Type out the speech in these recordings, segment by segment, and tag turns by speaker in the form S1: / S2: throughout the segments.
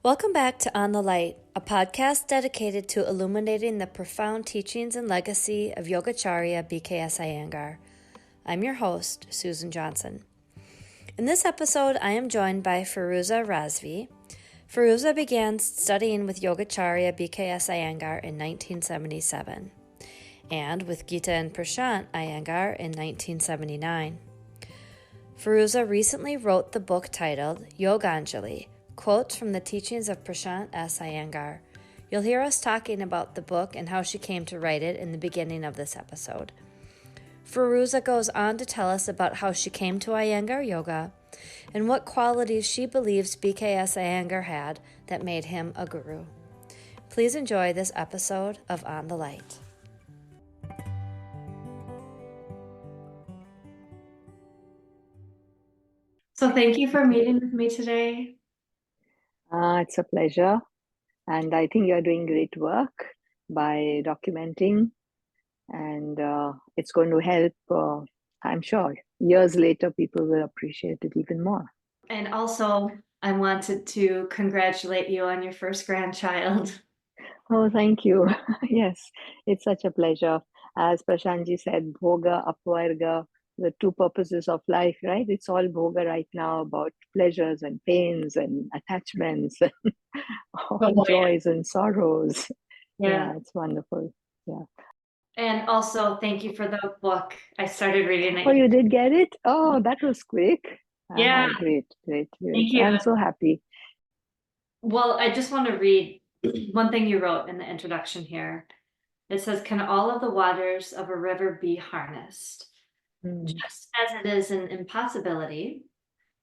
S1: Welcome back to On the Light, a podcast dedicated to illuminating the profound teachings and legacy of Yogacharya BKS Iyengar. I'm your host, Susan Johnson. In this episode, I am joined by Firooza Razvi. Firooza began studying with Yogacharya BKS Iyengar in 1977 and with Geeta and Prashant Iyengar in 1979. Firooza recently wrote the book titled Yoganjali, Quotes from the Teachings of Prashant S. Iyengar. You'll hear us talking about the book and how she came to write it in the beginning of this episode. Firooza goes on to tell us about how she came to Iyengar Yoga and what qualities she believes BKS Iyengar had that made him a guru. Please enjoy this episode of On the Light. So thank you for meeting with me today.
S2: It's a pleasure, and I think you're doing great work by documenting, and it's going to help, I'm sure, years later, people will appreciate it even more.
S1: And also, I wanted to congratulate you on your first grandchild.
S2: Oh, thank you. Yes, it's such a pleasure. As Prashantji said, Bhoga, Apvarga, the two purposes of life, right? It's all Bhoga right now about pleasures and pains and attachments, joys and sorrows. Yeah, it's wonderful. Yeah.
S1: And also, thank you for the book. I started reading it.
S2: Oh, you did get it? Oh, that was quick.
S1: Yeah.
S2: Great.
S1: Thank you.
S2: I'm so happy.
S1: Well, I just want to read one thing you wrote in the introduction here. It says, "Can all of the waters of a river be harnessed? Just as it is an impossibility,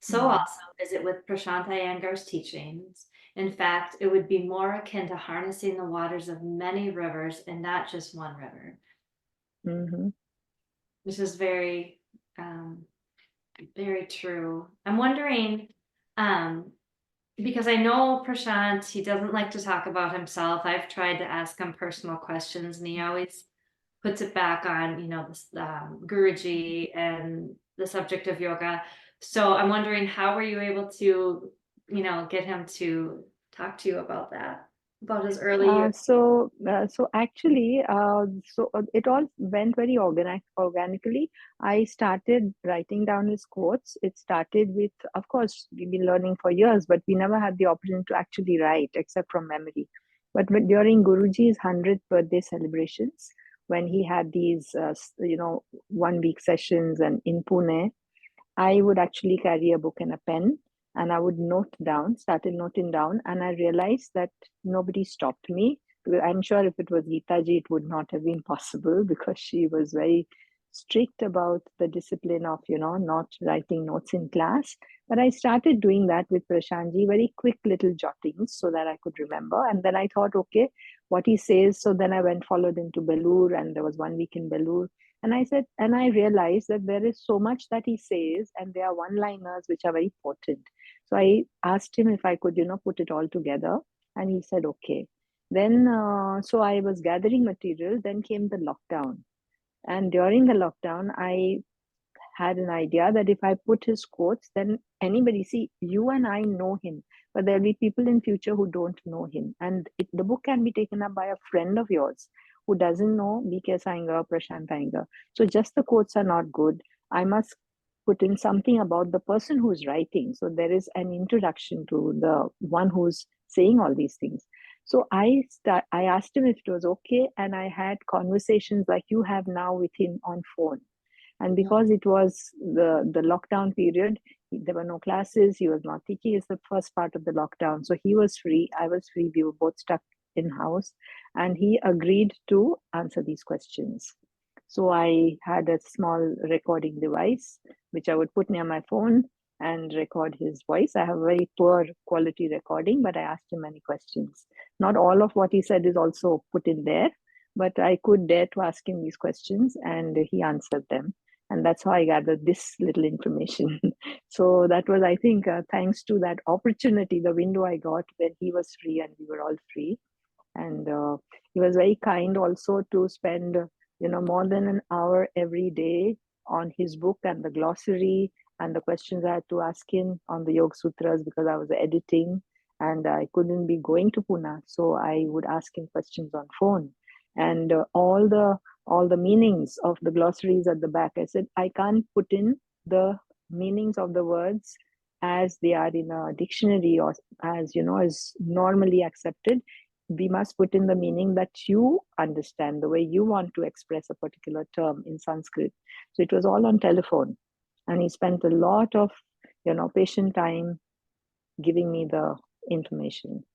S1: so also is it with Prashant Iyengar's teachings. In fact, it would be more akin to harnessing the waters of many rivers and not just one river." This is very, very true. I'm wondering, because I know Prashant, he doesn't like to talk about himself. I've tried to ask him personal questions, and he always puts it back on, this Guruji and the subject of yoga. So I'm wondering, how were you able to, get him to talk to you about that, about his early years?
S2: So actually, it all went very organically. I started writing down his quotes. It started with, of course, we've been learning for years, but we never had the opportunity to actually write except from memory. But during Guruji's 100th birthday celebrations, when he had these, 1 week sessions and in Pune, I would actually carry a book and a pen and I would started noting down, and I realized that nobody stopped me. Because I'm sure if it was Geeta ji, it would not have been possible because she was very strict about the discipline of, not writing notes in class. But I started doing that with Prashantji, very quick little jottings so that I could remember. And then I thought, okay, what he says. So then I followed into Belur, and there was 1 week in Belur. And I realized that there is so much that he says, and there are one-liners which are very potent. So I asked him if I could, put it all together, and he said, okay. Then, so I was gathering material. Then came the lockdown, and during the lockdown, I had an idea that if I put his quotes, then anybody, see, you and I know him, but there'll be people in future who don't know him, and the book can be taken up by a friend of yours who doesn't know BKS Iyengar, Prashant Iyengar. So just the quotes are not good. I must put in something about the person who's writing. So there is an introduction to the one who's saying all these things. So I asked him if it was okay, and I had conversations like you have now with him on phone. And because it was the lockdown period, there were no classes, he was not teaching. It's the first part of the lockdown. So he was free, I was free, we were both stuck in house, and he agreed to answer these questions. So I had a small recording device which I would put near my phone and record his voice. I have a very poor quality recording, but I asked him many questions. Not all of what he said is also put in there, but I could dare to ask him these questions, and he answered them. And that's how I gathered this little information. So that was, I think, thanks to that opportunity, the window I got when he was free and we were all free. And he was very kind also to spend, more than an hour every day on his book and the glossary and the questions I had to ask him on the Yoga Sutras because I was editing. and I couldn't be going to Pune, so I would ask him questions on phone. And all the meanings of the glossaries at the back, I said I can't put in the meanings of the words as they are in a dictionary, or as is normally accepted. We must put in the meaning that you understand, the way you want to express a particular term in Sanskrit. So it was all on telephone, and he spent a lot of patient time giving me the information.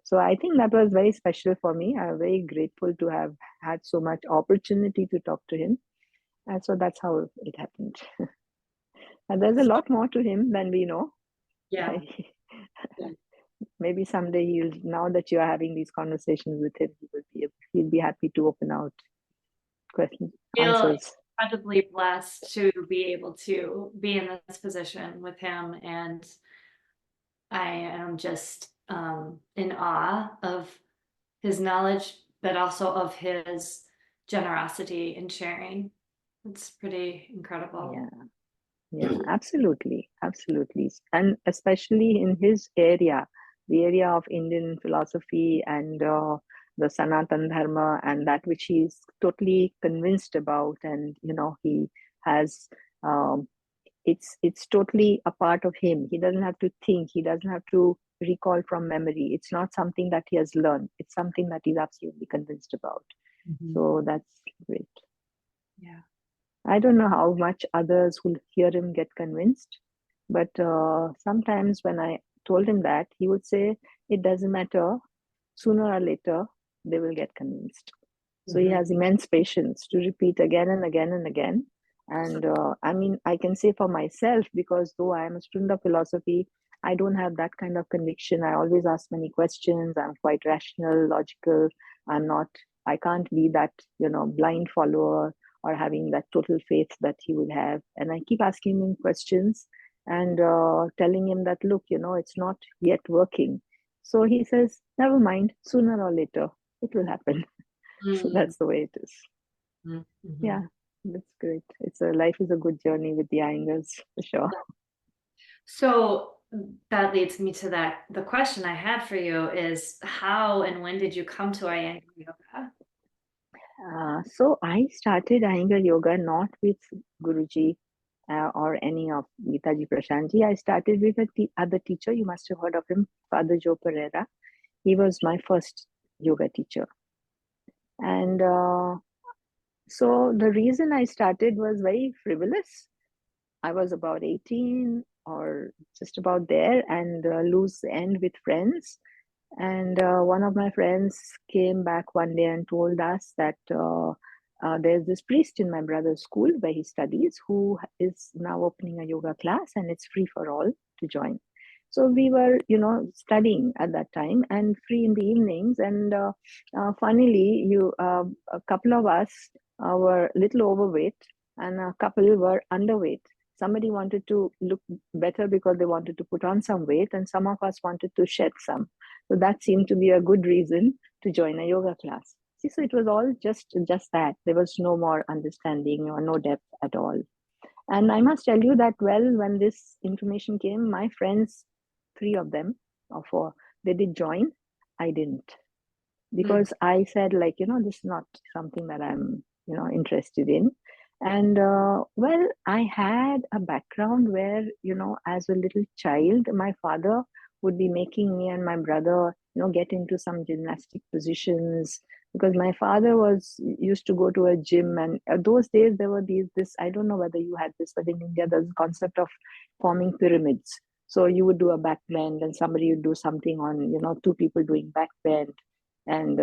S2: So I think that was very special for me. I'm very grateful to have had so much opportunity to talk to him. And so that's how it happened. And there's a lot more to him than we know.
S1: Yeah.
S2: Maybe someday now that you are having these conversations with him, he'll be happy to open out questions, answers.
S1: Incredibly blessed to be able to be in this position with him, and I am just in awe of his knowledge, but also of his generosity in sharing. It's pretty incredible.
S2: Yeah, absolutely. And especially in his area, the area of Indian philosophy and the Sanatan Dharma, and that which he's totally convinced about. And, he has, it's totally a part of him. He doesn't have to think, he doesn't have to recall from memory. It's not something that he has learned. It's something that he's absolutely convinced about. Mm-hmm. So that's great.
S1: Yeah.
S2: I don't know how much others will hear him get convinced, but sometimes when I told him that, he would say, it doesn't matter, sooner or later, they will get convinced. So he has immense patience to repeat again and again and again. And I can say for myself, because though I am a student of philosophy, I don't have that kind of conviction. I always ask many questions. I'm quite rational, logical. I can't be that, blind follower, or having that total faith that he would have. And I keep asking him questions and telling him that, look, it's not yet working. So he says, never mind, sooner or later, it will happen. Mm-hmm. So that's the way it is. Mm-hmm. Yeah, that's great. Life is a good journey with the Iyengars, for sure.
S1: So that leads me to the question I had for you is, how and when did you come to Iyengar Yoga?
S2: So I started Iyengar Yoga not with Guruji or any of Geeta Prashant. I started with other teacher. You must have heard of him, Father Joe Pereira. He was my first yoga teacher. And so the reason I started was very frivolous. I was about 18 or just about there, and loose end with friends. And one of my friends came back one day and told us that there's this priest in my brother's school where he studies who is now opening a yoga class, and it's free for all to join. So we were, studying at that time and free in the evenings. And funnily, a couple of us were a little overweight, and a couple were underweight. Somebody wanted to look better because they wanted to put on some weight, and some of us wanted to shed some. So that seemed to be a good reason to join a yoga class. See, so it was all just that. There was no more understanding or no depth at all. And I must tell you that, when this information came, my friends, 3 of them or 4, they did join. I didn't. Because I said, this is not something that I'm, interested in. And I had a background where, as a little child, my father would be making me and my brother, get into some gymnastic positions, because my father used to go to a gym. And those days there were this, I don't know whether you had this, but in India, there's a concept of forming pyramids. So you would do a back bend, and somebody would do something on, 2 people doing back bend, and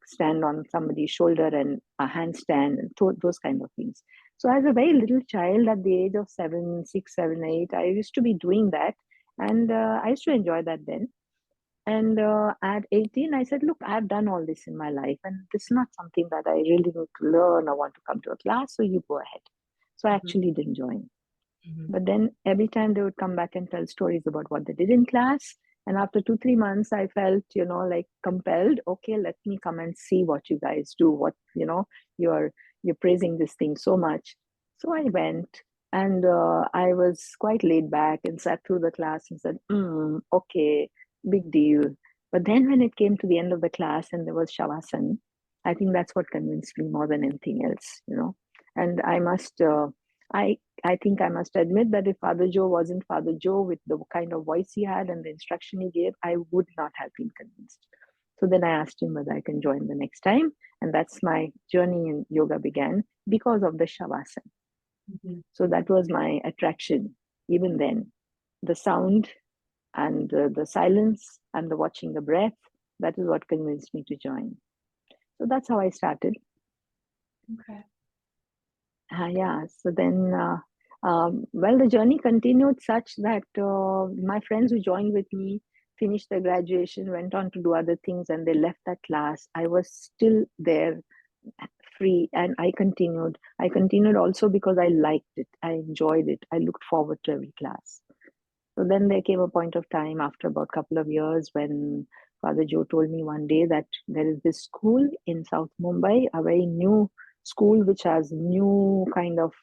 S2: stand on somebody's shoulder and a handstand, and those kind of things. So as a very little child, at the age of 7, 6, 7, 8, I used to be doing that, and I used to enjoy that then. And at 18, I said, look, I've done all this in my life, and this is not something that I really need to learn or want to come to a class, so you go ahead. So I actually didn't join. But then every time they would come back and tell stories about what they did in class. And after 2, 3 months, I felt, compelled, okay, let me come and see what you guys do. What, you're praising this thing so much. So I went, and I was quite laid back and sat through the class and said, okay, big deal. But then when it came to the end of the class and there was Shavasana, I think that's what convinced me more than anything else, And I I think I must admit that if Father Joe wasn't Father Joe with the kind of voice he had and the instruction he gave, I would not have been convinced. So then I asked him whether I can join the next time. And that's my journey in yoga began because of the Shavasana. Mm-hmm. So that was my attraction even then. The sound and the silence and the watching the breath, that is what convinced me to join. So that's how I started.
S1: Okay.
S2: Yeah. So then, the journey continued such that my friends who joined with me finished their graduation, went on to do other things, and they left that class. I was still there, free, and I continued. I continued also because I liked it. I enjoyed it. I looked forward to every class. So then there came a point of time after about a couple of years when Father Joe told me one day that there is this school in South Mumbai, a very new school which has new kind of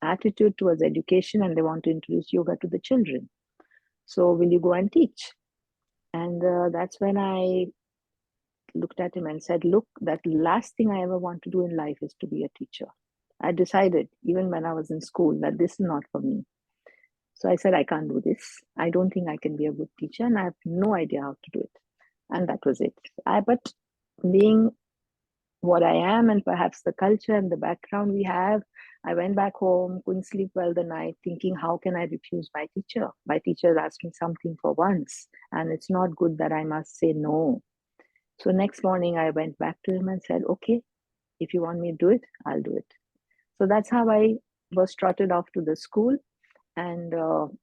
S2: attitude towards education, and they want to introduce yoga to the children. So will you go and teach? And that's when I looked at him and said, look, that last thing I ever want to do in life is to be a teacher. I decided, even when I was in school, that this is not for me. So I said, I can't do this. I don't think I can be a good teacher, and I have no idea how to do it. And that was it. But being what I am, and perhaps the culture and the background we have, I went back home, couldn't sleep well the night, thinking, how can I refuse my teacher? My teacher asked me something for once, and it's not good that I must say no. So next morning, I went back to him and said, okay, if you want me to do it, I'll do it. So that's how I was trotted off to the school. And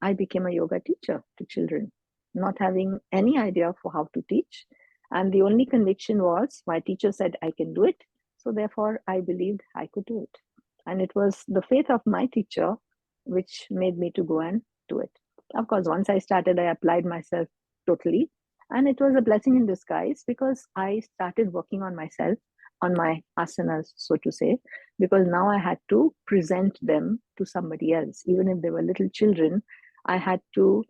S2: I became a yoga teacher to children, not having any idea for how to teach. And the only conviction was my teacher said I can do it. So therefore, I believed I could do it. And it was the faith of my teacher which made me to go and do it. Of course, once I started, I applied myself totally. And it was a blessing in disguise because I started working on myself, on my asanas, so to say, because now I had to present them to somebody else. Even if they were little children, I had to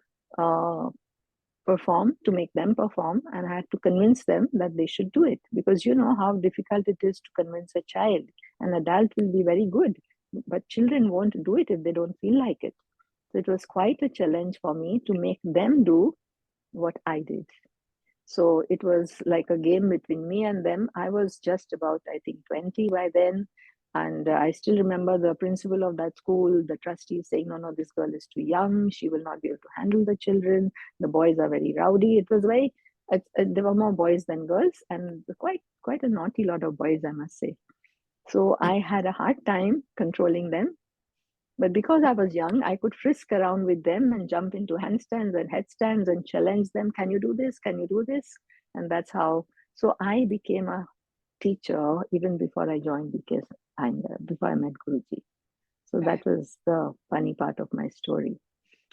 S2: perform, to make them perform, and I had to convince them that they should do it, because you know how difficult it is to convince a child. An adult will be very good, but children won't do it if they don't feel like it. So it was quite a challenge for me to make them do what I did. So it was like a game between me and them. I was just about, I think, 20 by then. And I still remember the principal of that school, the trustee, saying, no, this girl is too young. She will not be able to handle the children. The boys are very rowdy. It was there were more boys than girls, and quite a naughty lot of boys, I must say. So I had a hard time controlling them. But because I was young, I could frisk around with them and jump into handstands and headstands and challenge them. Can you do this? Can you do this? And that's how. So I became a teacher even before I joined BKS Iyengar, before I met Guruji. So that was the funny part of my story.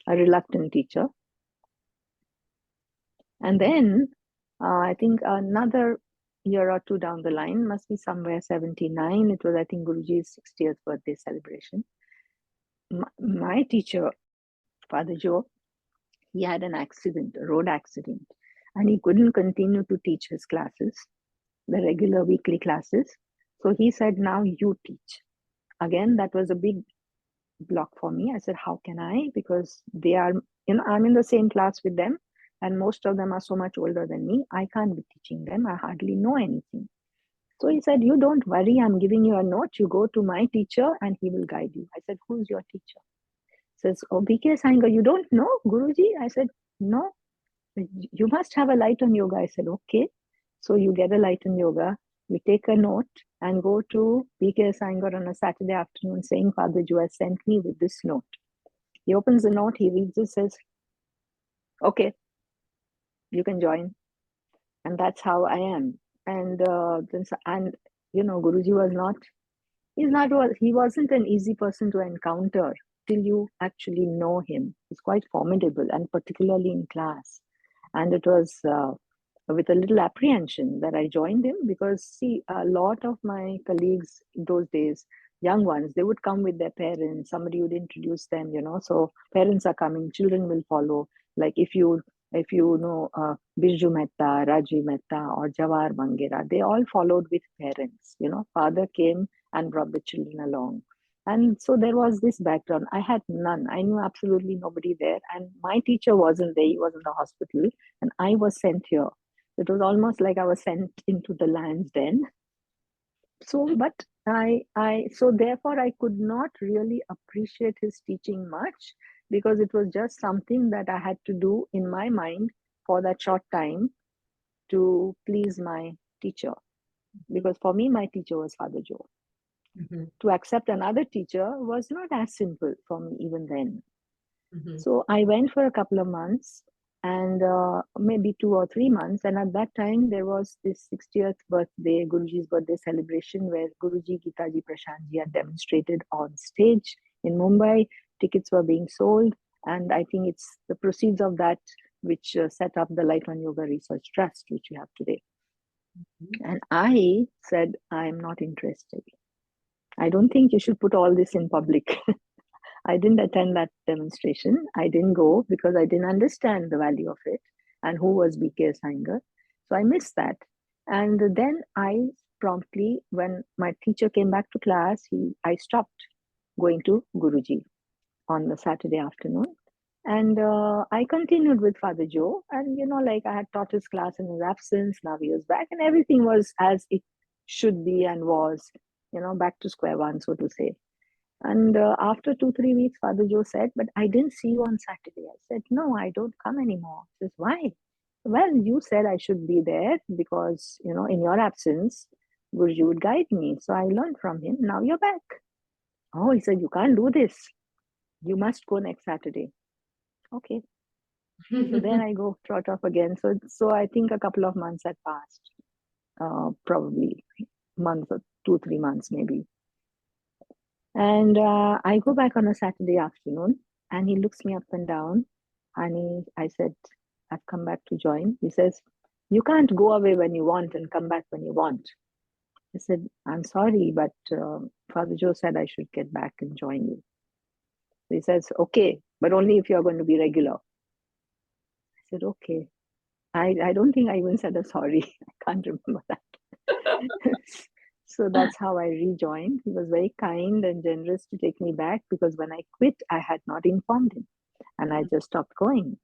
S2: A reluctant teacher. And then I think another year or two down the line, must be somewhere 79. It was, I think, Guruji's 60th birthday celebration. My teacher, Father Joe, he had an accident, a road accident, and he couldn't continue to teach his classes, the regular weekly classes. So he said, now you teach. Again, that was a big block for me. I said, how can I? Because they are, I'm in the same class with them, and most of them are so much older than me. I can't be teaching them. I hardly know anything. So he said, you don't worry. I'm giving you a note. You go to my teacher and he will guide you. I said, who's your teacher? Says, oh, BKS Iyengar, you don't know Guruji? I said, no. You must have a light on yoga. I said, okay. So you get a light on yoga. You take a note and go to BKS Iyengar on a Saturday afternoon saying, Father Joe has sent me with this note. He opens the note, he reads it, says, okay, you can join. And that's how I am. And Guruji was not, he wasn't an easy person to encounter till you actually know him. He's quite formidable, and particularly in class. And it was with a little apprehension that I joined him, because see, a lot of my colleagues those days, young ones, they would come with their parents, somebody would introduce them, so parents are coming, children will follow. Like if you If you know Birju Mehta, Rajiv Mehta, or Jawahar Mangera, they all followed with parents. Father came and brought the children along. And so there was this background. I had none. I knew absolutely nobody there. And my teacher wasn't there. He was in the hospital. And I was sent here. It was almost like I was sent into the lion's den. So, but so therefore I could not really appreciate his teaching much, because it was just something that I had to do in my mind for that short time to please my teacher. Because for me, my teacher was Father Joe.
S1: Mm-hmm.
S2: To accept another teacher was not as simple for me even then.
S1: Mm-hmm.
S2: So I went for a couple of months, and maybe 2 or 3 months. And at that time, there was this 60th birthday, Guruji's birthday celebration, where Guruji, Geeta ji, Prashant ji had demonstrated on stage in Mumbai. Tickets were being sold. And I think it's the proceeds of that which set up the Light on Yoga Research Trust, which we have today. Mm-hmm. And I said, I'm not interested. I don't think you should put all this in public. I didn't attend that demonstration. I didn't go because I didn't understand the value of it and who was BKS Iyengar. So I missed that. And then I promptly, when my teacher came back to class, I stopped going to Guruji on the Saturday afternoon. And I continued with Father Joe. And, like I had taught his class in his absence. Now he was back, and everything was as it should be and was, back to square one, so to say. And after 2, 3 weeks, Father Joe said, but I didn't see you on Saturday. I said, no, I don't come anymore. He says, why? Well, you said I should be there because, in your absence, Guruji would guide me. So I learned from him. Now you're back. Oh, he said, you can't do this. You must go next Saturday. Okay. So there I go, trot off again. So I think a couple of months had passed, probably months or 2, 3 months maybe. And I go back on a Saturday afternoon, and he looks me up and down. And I said, I've come back to join. He says, you can't go away when you want and come back when you want. I said, I'm sorry, but Father Joe said I should get back and join you. He says, okay, but only if you're going to be regular. I said, okay. I don't think I even said a sorry. I can't remember that. So that's how I rejoined. He was very kind and generous to take me back, because when I quit, I had not informed him and I just stopped going.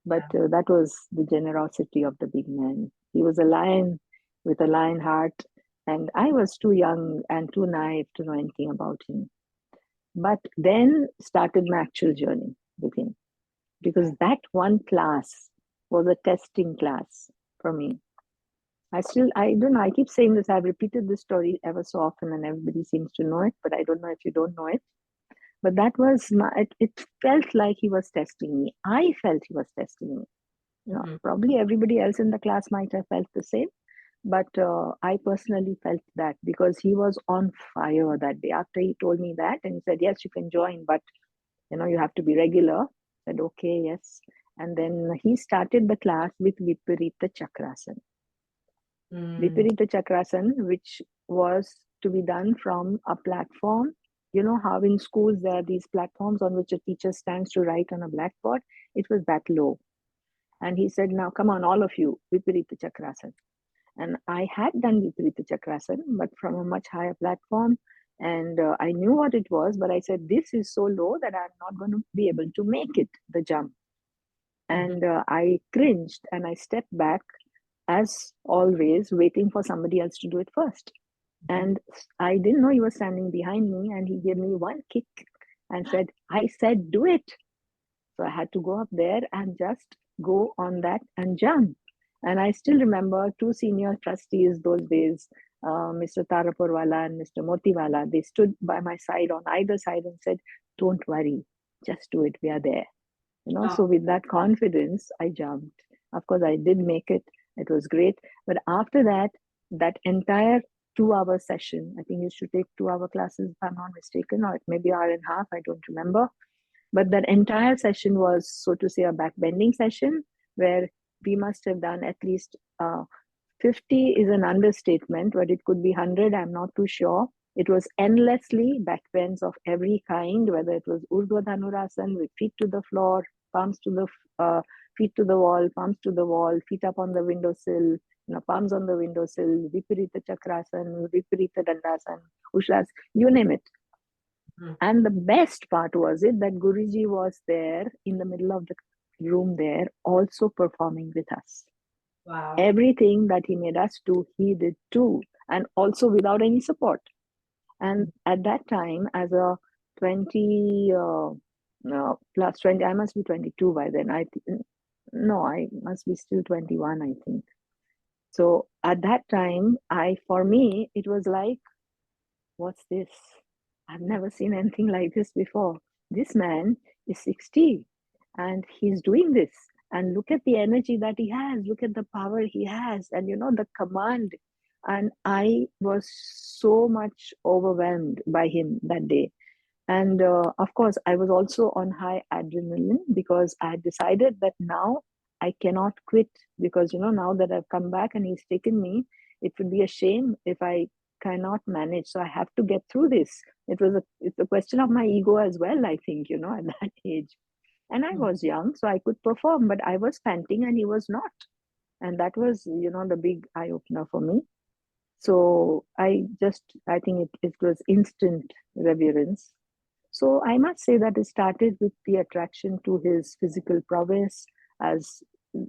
S2: But that was the generosity of the big man. He was a lion with a lion heart, and I was too young and too naive to know anything about him. But then started my actual journey with him, because that one class was a testing class for me. I don't know, I keep saying this, I've repeated this story ever so often and everybody seems to know it, but I don't know if you don't know it. But that was, it felt like he was testing me. I felt he was testing me. Probably everybody else in the class might have felt the same, but I personally felt that, because he was on fire that day. After he told me that, and he said, yes, you can join, but you have to be regular. I said, okay, yes. And then he started the class with Viparita Chakrasan. Viparita Chakrasan, which was to be done from a platform. You know how in schools there are these platforms on which a teacher stands to write on a blackboard? It was that low. And he said, now come on, all of you, Viparita Chakrasan. And I had done Viparita Chakrasan, but from a much higher platform. And I knew what it was, but I said, this is so low that I'm not going to be able to make it, the jump. And I cringed and I stepped back, as always, waiting for somebody else to do it first. And I didn't know he was standing behind me, and he gave me one kick and said, I said, do it. So I had to go up there and just go on that and jump. And I still remember 2 senior trustees those days, Mr. Tarapurwala and Mr. Motiwala. They stood by my side on either side and said, don't worry, just do it, we are there. So with that confidence, I jumped. Of course, I did make it. It was great. But after that, that entire 2-hour session, I think you should take 2-hour classes, if I'm not mistaken, or it may be an hour and a half, I don't remember. But that entire session was, so to say, a backbending session, where we must have done at least 50 is an understatement, but it could be 100, I'm not too sure. It was endlessly backbends of every kind, whether it was Urdhva Dhanurasana with feet to the floor, palms to the feet to the wall, palms to the wall, feet up on the windowsill, palms on the windowsill, Viparita Chakrasan, Viparita Dandasan, Ushas, you name it. And the best part was it that Guruji was there in the middle of the room there, also performing with us.
S1: Wow.
S2: Everything that he made us do, he did too, and also without any support. And at that time, as a 20 plus 20, I must be 22 by then. No, I must be still 21, I think. So at that time, for me, it was like, what's this? I've never seen anything like this before. This man is 60 and he's doing this. And look at the energy that he has. Look at the power he has. And, the command. And I was so much overwhelmed by him that day. And of course, I was also on high adrenaline because I had decided that now I cannot quit because, now that I've come back and he's taken me, it would be a shame if I cannot manage. So I have to get through this. It's a question of my ego as well, I think, at that age. And I was young, so I could perform, but I was panting and he was not. And that was, the big eye opener for me. So I think it was instant reverence. So I must say that it started with the attraction to his physical prowess. As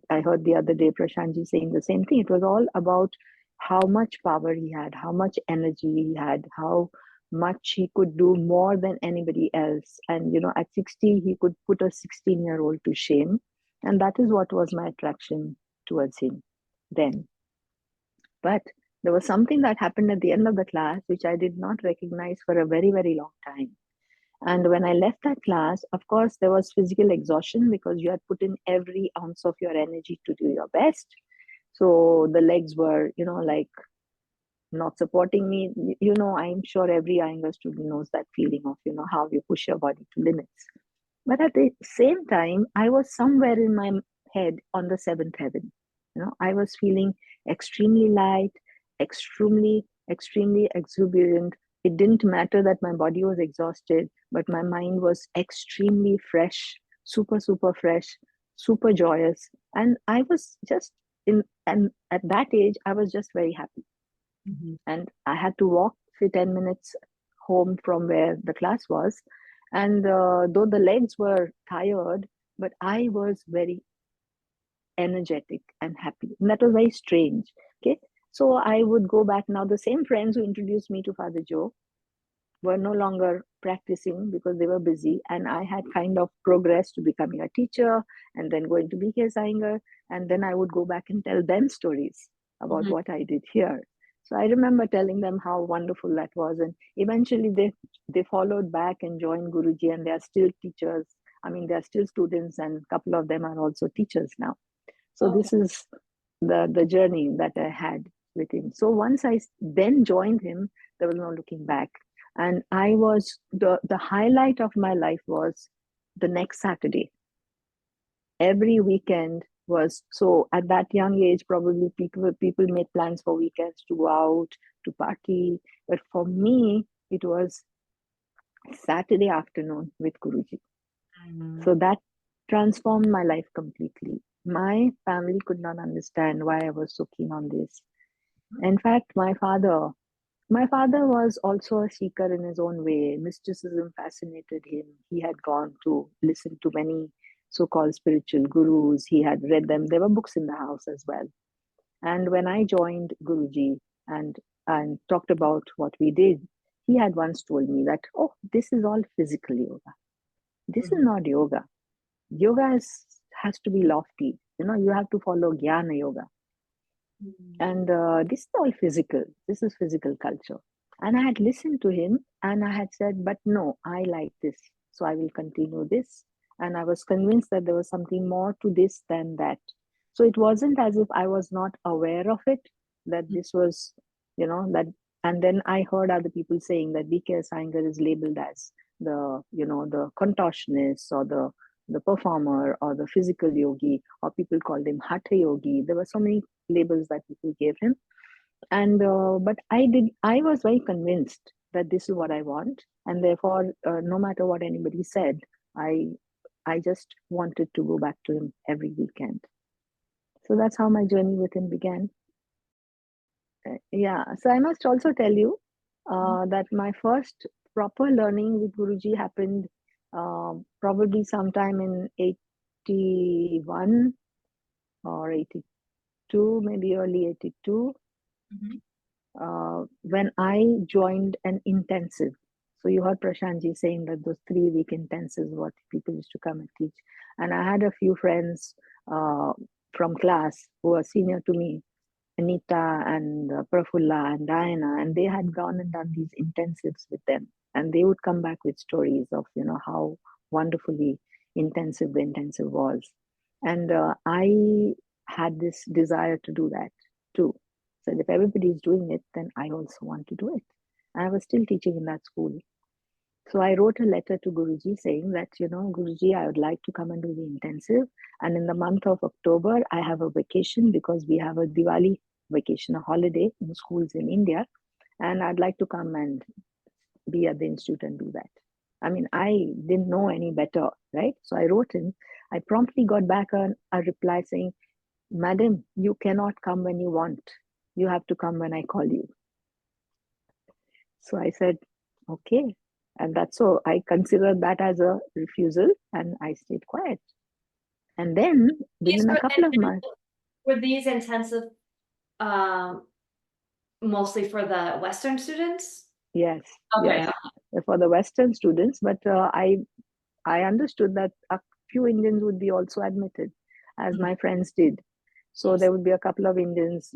S2: I heard the other day, Prashantji saying the same thing. It was all about how much power he had, how much energy he had, how much he could do more than anybody else. And, at 60, he could put a 16-year-old to shame. And that is what was my attraction towards him then. But there was something that happened at the end of the class, which I did not recognize for a very, very long time. And when I left that class, of course, there was physical exhaustion because you had put in every ounce of your energy to do your best. So the legs were, like not supporting me. I'm sure every Iyengar student knows that feeling of, how you push your body to limits. But at the same time, I was somewhere in my head on the seventh heaven. I was feeling extremely light, extremely, extremely exuberant. It didn't matter that my body was exhausted, but my mind was extremely fresh, super, super fresh, super joyous. And I was just and at that age, I was just very happy. And I had to walk for 10 minutes home from where the class was. And though the legs were tired, but I was very energetic and happy. And that was very strange. Okay. So I would go back now. The same friends who introduced me to Father Joe were no longer practicing because they were busy. And I had kind of progressed to becoming a teacher and then going to BKS Iyengar. And then I would go back and tell them stories about what I did here. So I remember telling them how wonderful that was. And eventually they followed back and joined Guruji, and they are still teachers. I mean, they are still students, and a couple of them are also teachers now. So this is the journey that I had with him. So once I then joined him, there was no looking back. And I was, the highlight of my life was the next Saturday. Every weekend was, so at that young age, probably people made plans for weekends to go out, to party. But for me, it was Saturday afternoon with Guruji. So that transformed my life completely. My family could not understand why I was so keen on this. In fact, my father was also a seeker in his own way. Mysticism fascinated him. He had gone to listen to many so-called spiritual gurus. He had read them. There were books in the house as well. And when I joined Guruji and talked about what we did, he had once told me that, oh, this is all physical yoga. This is not yoga. Yoga has to be lofty. You have to follow Jnana Yoga. And this is all physical. This is physical culture. And I had listened to him and I had said, but no, I like this. So I will continue this. And I was convinced that there was something more to this than that. So it wasn't as if I was not aware of it, that this was, that. And then I heard other people saying that BKS Iyengar is labeled as the, the contortionist or the performer or the physical yogi, or people called him Hatha yogi. There were so many labels that people gave him. And but I was very convinced that this is what I want. And therefore, no matter what anybody said, I I just wanted to go back to him every weekend. So that's how my journey with him began. Yeah, so I must also tell you that my first proper learning with Guruji happened probably sometime in 81 or 82, maybe early 82, when I joined an intensive. So you heard Prashantji saying that those 3-week intensives, what people used to come and teach. And I had a few friends from class who were senior to me, Anita and Prafulla and Diana, and they had gone and done these intensives with them. And they would come back with stories of, how wonderfully intensive the intensive was. And I had this desire to do that too. So if everybody is doing it, then I also want to do it. I was still teaching in that school. So I wrote a letter to Guruji saying that, Guruji, I would like to come and do the intensive. And in the month of October, I have a vacation because we have a Diwali vacation, a holiday in schools in India. And I'd like to come and be at the institute and do that. I mean, I didn't know any better, right? So I wrote him. I promptly got back a reply saying, Madam, you cannot come when you want. You have to come when I call you. So I said, okay. And that's so I considered that as a refusal and I stayed quiet. And then within a couple of months.
S1: Were these intensive mostly for the Western students?
S2: Yes.
S1: Okay.
S2: Yes. For the Western students, but I understood that a few Indians would be also admitted, as my friends did. So there would be a couple of Indians,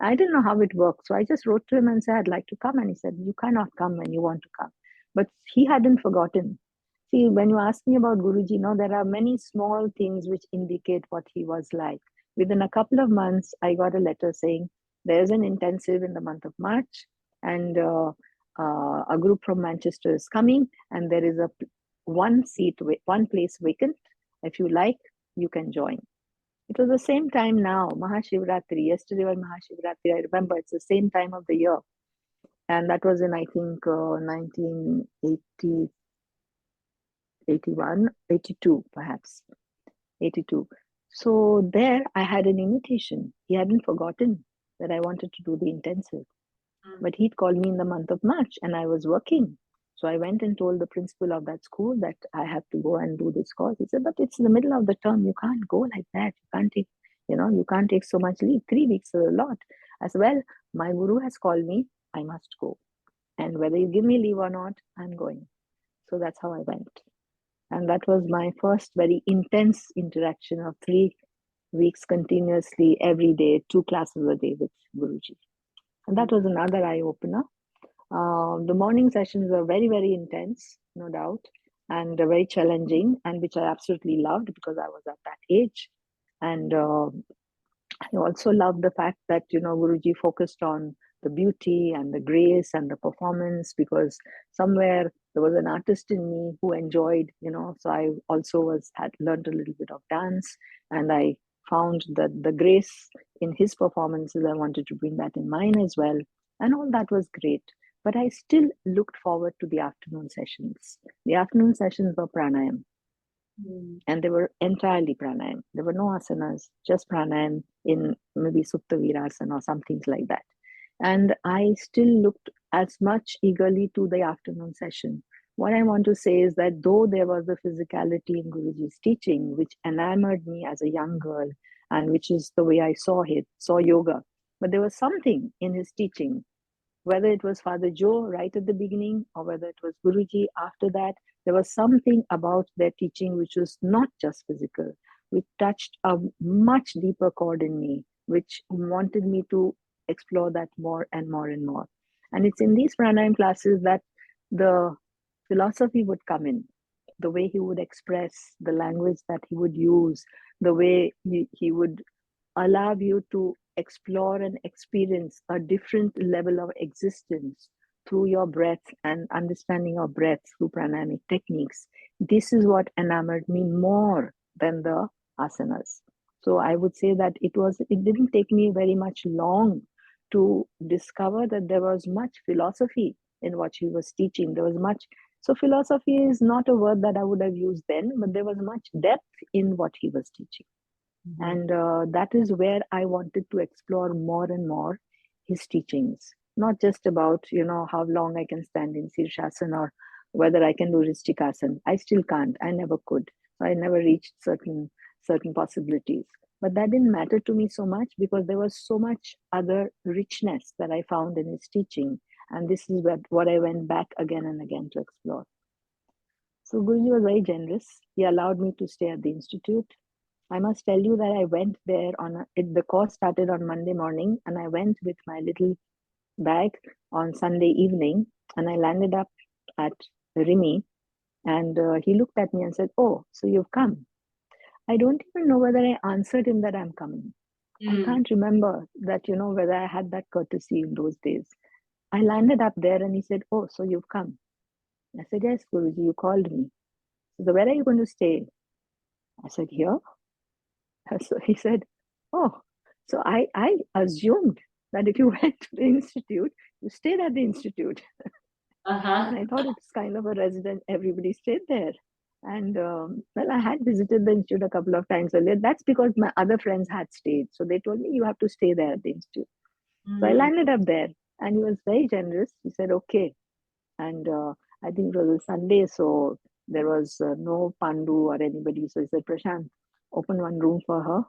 S2: I didn't know how it worked. So I just wrote to him and said, I'd like to come. And he said, you cannot come when you want to come. But he hadn't forgotten. See, when you ask me about Guruji, there are many small things which indicate what he was like. Within a couple of months, I got a letter saying, there's an intensive in the month of March, and a group from Manchester is coming, and there is one place vacant. If you like, you can join. It was the same time now, Mahashivratri. Yesterday was Mahashivratri. I remember it's the same time of the year. And that was in, I think, 1980, 81, 82, perhaps. 82. So there I had an invitation. He hadn't forgotten that I wanted to do the intensive. But he'd called me in the month of March and I was working. So I went and told the principal of that school that I have to go and do this course. He said, but it's in the middle of the term. You can't go like that. You can't take so much leave. 3 weeks is a lot. As well, my guru has called me. I must go. And whether you give me leave or not, I'm going. So that's how I went. And that was my first very intense interaction of 3 weeks continuously, every day, 2 classes a day with Guruji. And that was another eye-opener. The morning sessions were very, very intense, no doubt, and very challenging, and which I absolutely loved because I was at that age. And I also loved the fact that, Guruji focused on the beauty and the grace and the performance, because somewhere there was an artist in me who enjoyed, so I also had learned a little bit of dance, and I found that the grace in his performances, I wanted to bring that in mine as well. And all that was great. But I still looked forward to the afternoon sessions. The afternoon sessions were pranayam. And they were entirely pranayam. There were no asanas, just pranayam in maybe Supta Virasana or some things like that. And I still looked as much eagerly to the afternoon session. What I want to say is that though there was the physicality in Guruji's teaching, which enamored me as a young girl, and which is the way I saw yoga, but there was something in his teaching, whether it was Father Joe right at the beginning or whether it was Guruji after that, there was something about their teaching which was not just physical, which touched a much deeper chord in me, which wanted me to explore that more and more and more. And it's in these pranayam classes that the philosophy would come in, the way he would express, the language that he would use, the way he would allow you to explore and experience a different level of existence through your breath and understanding your breath through pranayamic techniques. This is what enamored me more than the asanas. So I would say that it didn't take me very much long to discover that there was much philosophy in what he was teaching. There was much So philosophy is not a word that I would have used then, but there was much depth in what he was teaching. And that is where I wanted to explore more and more his teachings, not just about, how long I can stand in Sirshasan or whether I can do Ristikasana. I still can't. I never could. So I never reached certain possibilities. But that didn't matter to me so much because there was so much other richness that I found in his teaching. And this is what I went back again and again to explore. So Guruji was very generous. He allowed me to stay at the institute. I must tell you that I went there the course started on Monday morning, and I went with my little bag on Sunday evening, and I landed up at Rimi, and he looked at me and said, "Oh, so you've come." I don't even know whether I answered him that I'm coming. I can't remember that, whether I had that courtesy in those days. I landed up there and he said, "Oh, so you've come." I said, "Yes, Guruji, you called me." So where are you going to stay? I said, "Here." So he said, "Oh, so I assumed that if you went to the institute, you stayed at the institute." And I thought it's kind of a resident, everybody stayed there. And well, I had visited the institute a couple of times earlier. That's because my other friends had stayed. So they told me, "You have to stay there at the institute." So I landed up there and he was very generous. He said, "Okay." And I think it was a Sunday, so there was no Pandu or anybody. So he said, "Prashant, open one room for her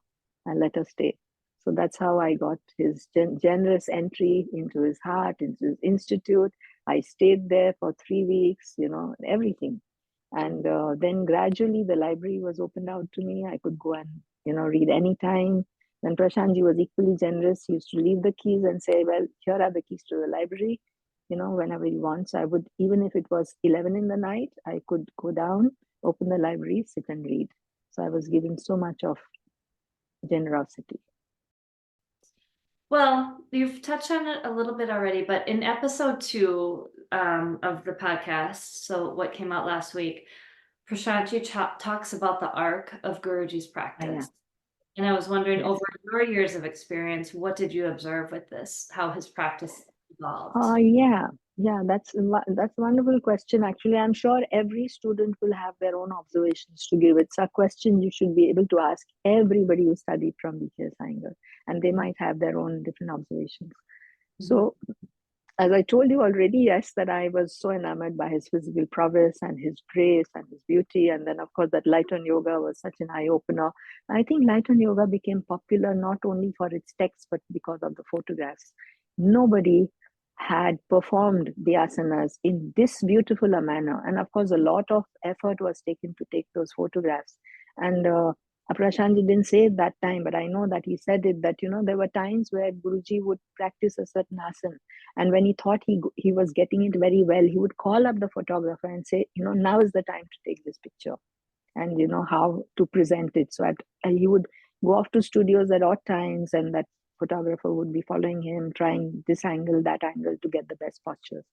S2: and let her stay." So that's how I got his generous entry into his heart, into his institute. I stayed there for 3 weeks, everything. And then gradually the library was opened out to me. I could go and, read anytime. Then Prashantji was equally generous. He used to leave the keys and say, "Well, here are the keys to the library, whenever you want." So I would, even if it was 11 in the night, I could go down, open the library, sit and read. So I was given so much of generosity.
S1: Well, you've touched on it a little bit already, but in episode 2 of the podcast, so what came out last week, Prashantji talks about the arc of Guruji's practice. And I was wondering, over your years of experience, what did you observe with this? How his practice evolved?
S2: Yeah, that's a wonderful question. Actually, I'm sure every student will have their own observations to give. It's a question you should be able to ask everybody who studied from BKS Iyengar, and they might have their own different observations. So, as I told you already, yes, that I was so enamored by his physical prowess and his grace and his beauty. And then, of course, that light on yoga was such an eye opener. I think light on yoga became popular not only for its text, but because of the photographs. Nobody had performed the asanas in this beautiful a manner. And of course, a lot of effort was taken to take those photographs. And Prashantji didn't say it that time, but I know that he said it, that, there were times where Guruji would practice a certain asana. And when he thought he was getting it very well, he would call up the photographer and say, "Now is the time to take this picture," and, how to present it. So he would go off to studios at odd times, and that photographer would be following him, trying this angle, that angle to get the best postures.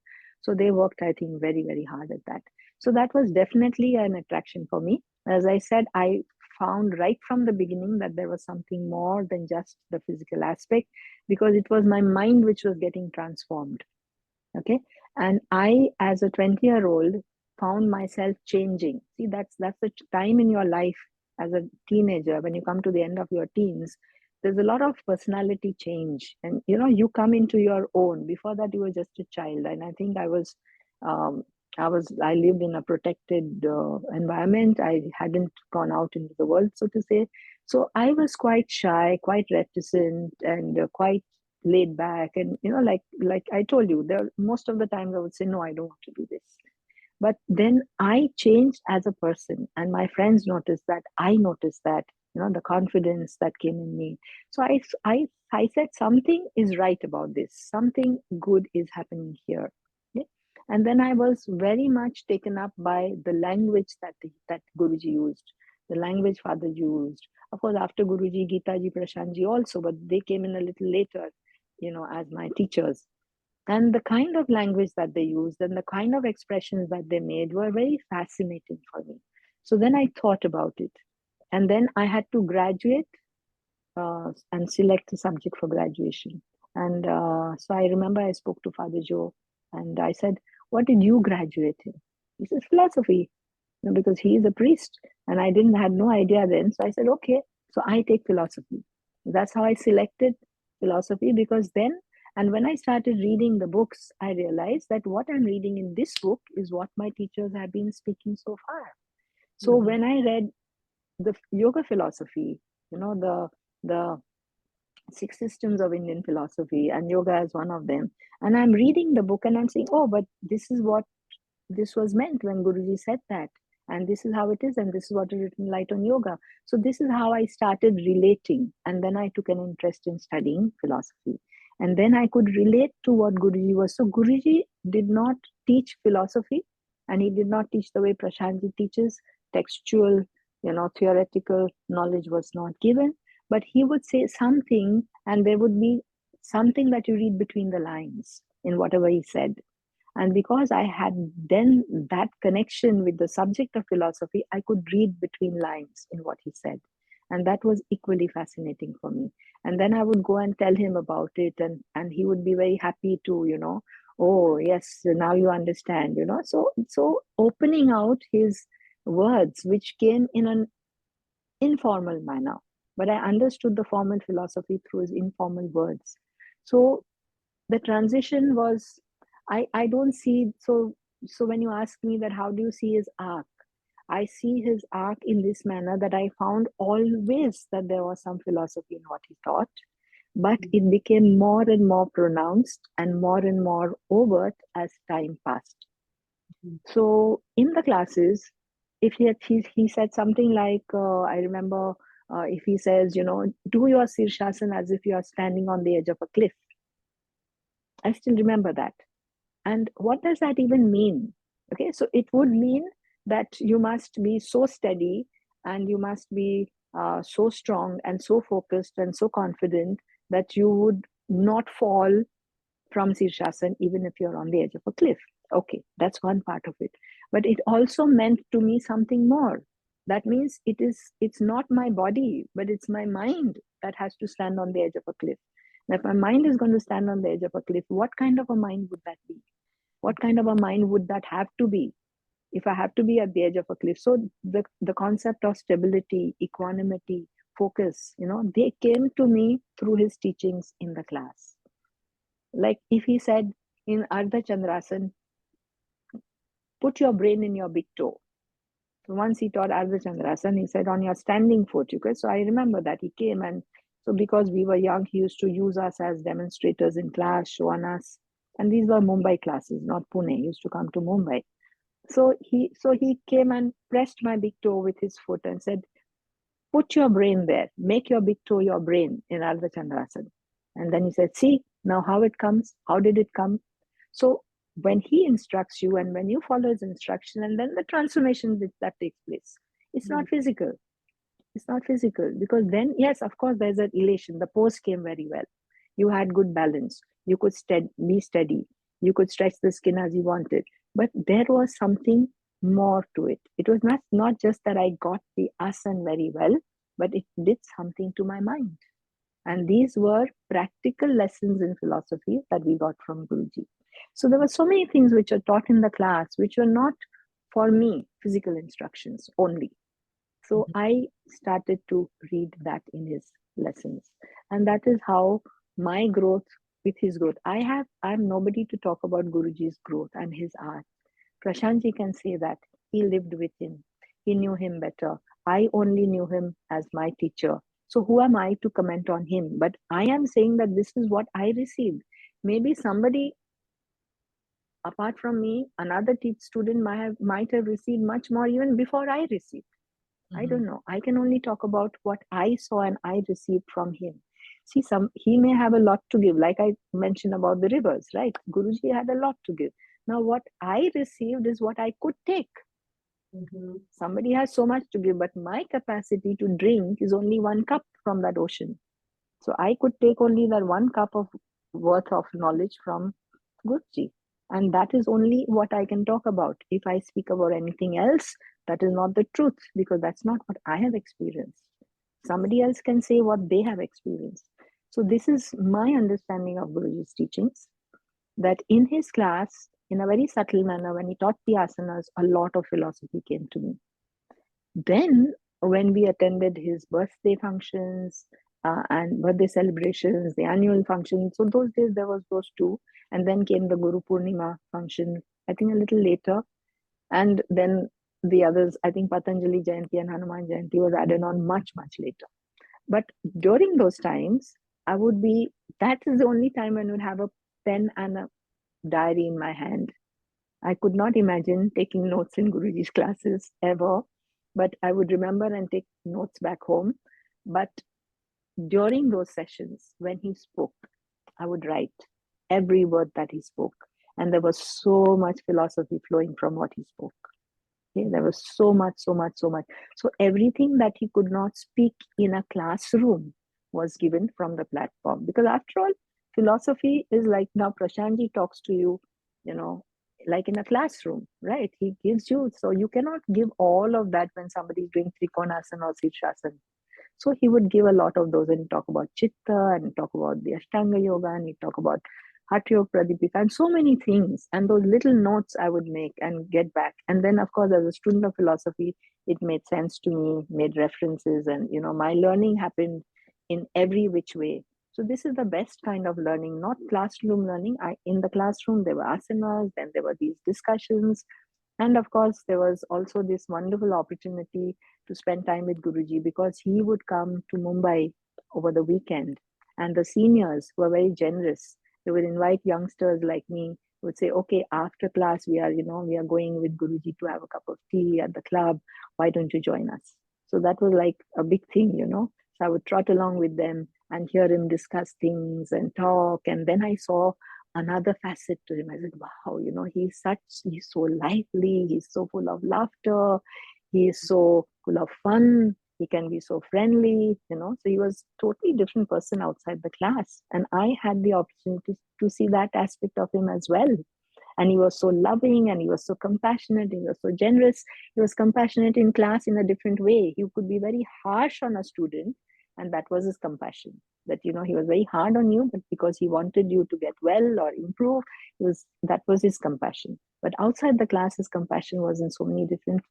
S2: So they worked, I think, very, very hard at that. So that was definitely an attraction for me. As I said, I found right from the beginning that there was something more than just the physical aspect, because it was my mind which was getting transformed. Okay. And I, as a 20-year-old, found myself changing. See, that's the time in your life as a teenager. When you come to the end of your teens, there's a lot of personality change, and you come into your own. Before that, you were just a child. And I think um, I lived in a protected environment. I hadn't gone out into the world, so to say. So I was quite shy, quite reticent, and quite laid back. And like I told you, there most of the times I would say, "No, I don't want to do this." But then I changed as a person, and my friends noticed that. I noticed that, the confidence that came in me. So I said, something is right about this. Something good is happening here. Yeah? And then I was very much taken up by the language that Guruji used, the language Father used. Of course, after Guruji, Geeta Prashantji also, but they came in a little later, as my teachers. And the kind of language that they used and the kind of expressions that they made were very fascinating for me. So then I thought about it. And then I had to graduate and select a subject for graduation. And so I remember I spoke to Father Joe and I said, "What did you graduate in?" He says, philosophy, because he is a priest. And I had no idea then. So I said, okay, so I take philosophy. That's how I selected philosophy, because then, and when I started reading the books, I realized that what I'm reading in this book is what my teachers have been speaking so far. So when I read the yoga philosophy, the six systems of Indian philosophy, and yoga is one of them. And I'm reading the book and I'm saying, oh, but this is what this was meant when Guruji said that. And this is how it is, and this is what is written light on yoga. So this is how I started relating. And then I took an interest in studying philosophy. And then I could relate to what Guruji was. So Guruji did not teach philosophy, and he did not teach the way Prashantji teaches. Textual, theoretical knowledge was not given, but he would say something, and there would be something that you read between the lines in whatever he said. And because I had then that connection with the subject of philosophy, I could read between lines in what he said. And that was equally fascinating for me. And then I would go and tell him about it, and he would be very happy to, oh, yes, now you understand, So opening out his words, which came in an informal manner, but I understood the formal philosophy through his informal words. So the transition was, I don't see, so when you ask me that how do you see his arc, I see his arc in this manner, that I found always that there was some philosophy in what he taught, but it became more and more pronounced and more overt as time passed. So in the classes, if he said something like, I remember, if he says, do your Sirshasan as if you are standing on the edge of a cliff. I still remember that. And what does that even mean? Okay, so it would mean that you must be so steady, and you must be so strong and so focused and so confident that you would not fall from Sirshasan even if you're on the edge of a cliff. Okay, that's one part of it. But it also meant to me something more. That means it's not my body, but it's my mind that has to stand on the edge of a cliff. Now, if my mind is going to stand on the edge of a cliff, what kind of a mind would that be? What kind of a mind would that have to be if I have to be at the edge of a cliff? So the concept of stability, equanimity, focus, they came to me through his teachings in the class. Like if he said in Ardha Chandrasan, put your brain in your big toe. So once he taught Ardha Chandrasan, he said on your standing foot. So I remember that he came, and so because we were young, he used to use us as demonstrators in class, show on us. And these were Mumbai classes, not Pune. He used to come to Mumbai. So he came and pressed my big toe with his foot and said, put your brain there. Make your big toe your brain in Ardha Chandrasan. And then he said, see, now how it comes. How did it come? So when he instructs you, and when you follow his instruction, and then the transformation that takes place, it's not physical. It's not physical, because then, yes, of course, there's an elation. The pose came very well. You had good balance. You could be steady. You could stretch the skin as you wanted. But there was something more to it. It was not just that I got the asana very well, but it did something to my mind. And these were practical lessons in philosophy that we got from Guruji. So there were so many things which are taught in the class, which were not for me physical instructions only. So I started to read that in his lessons. And that is how my growth with his growth. I'm nobody to talk about Guruji's growth and his art. Prashantji can say that. He lived with him. He knew him better. I only knew him as my teacher. So who am I to comment on him? But I am saying that this is what I received. Maybe somebody apart from me, another student might have received much more even before I received. I don't know. I can only talk about what I saw and I received from him. See, he may have a lot to give, like I mentioned about the rivers, right? Guruji had a lot to give. Now, what I received is what I could take. Somebody has so much to give, but my capacity to drink is only 1 cup from that ocean. So I could take only that 1 cup of worth of knowledge from Guruji. And that is only what I can talk about. If I speak about anything else, that is not the truth, because that's not what I have experienced. Somebody else can say what they have experienced. So this is my understanding of Guruji's teachings, that in his class, in a very subtle manner, when he taught the asanas, a lot of philosophy came to me. Then, when we attended his birthday functions and birthday celebrations, the annual functions, so those days there was those two, and then came the Guru Purnima function, I think a little later, and then the others, I think Patanjali Jayanti and Hanuman Jayanti was added on much, much later. But during those times, that is the only time I would have a pen and a diary in my hand. I could not imagine taking notes in Guruji's classes ever, but I would remember and take notes back home. But during those sessions, when he spoke, I would write every word that he spoke. And there was so much philosophy flowing from what he spoke. Okay? There was so much, so much, so much. So everything that he could not speak in a classroom was given from the platform. Because after all, philosophy is like now Prashantji talks to you, like in a classroom, right? He gives you, so you cannot give all of that when somebody is doing Trikonasana or Sirsasana. So he would give a lot of those and talk about Chitta and talk about the Ashtanga Yoga and he'd talk about Hatha Yoga Pradipika and so many things. And those little notes I would make and get back. And then, of course, as a student of philosophy, it made sense to me, made references, and my learning happened in every which way. So this is the best kind of learning, not classroom learning. In the classroom, there were asanas, then there were these discussions. And of course, there was also this wonderful opportunity to spend time with Guruji because he would come to Mumbai over the weekend. And the seniors were very generous. They would invite youngsters like me, would say, okay, after class, we are going with Guruji to have a cup of tea at the club. Why don't you join us? So that was like a big thing, So I would trot along with them and hear him discuss things and talk. And then I saw another facet to him. I said, wow, he's so lively, he's so full of laughter, he is so full of fun, he can be so friendly, So he was totally different person outside the class. And I had the opportunity to see that aspect of him as well. And he was so loving and he was so compassionate, he was so generous. He was compassionate in class in a different way. He could be very harsh on a student, and that was his compassion. That he was very hard on you, but because he wanted you to get well or improve, that was his compassion. But outside the class, his compassion was in so many different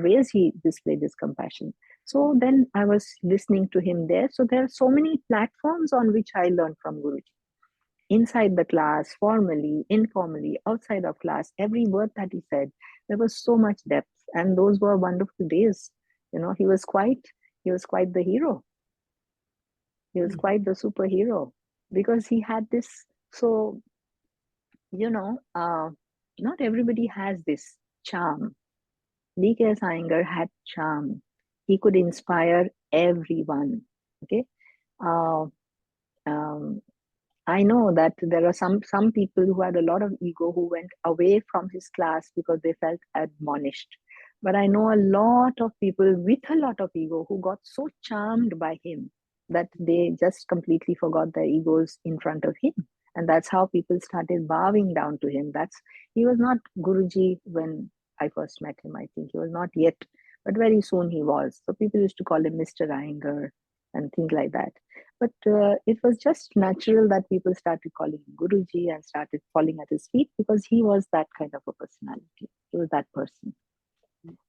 S2: ways he displayed his compassion. So then I was listening to him there. So there are so many platforms on which I learned from Guruji. Inside the class, formally, informally, outside of class, every word that he said, there was so much depth, and those were wonderful days. He was quite the hero. He was quite the superhero because he had this. So, not everybody has this charm. BKS Iyengar had charm. He could inspire everyone. Okay. I know that there are some people who had a lot of ego who went away from his class because they felt admonished. But I know a lot of people with a lot of ego who got so charmed by him that they just completely forgot their egos in front of him. And that's how people started bowing down to him. He was not Guruji when I first met him. I think he was not yet, but very soon he was. So people used to call him Mr. Iyengar and things like that. But it was just natural that people started calling him Guruji and started falling at his feet because he was that kind of a personality. He was that person.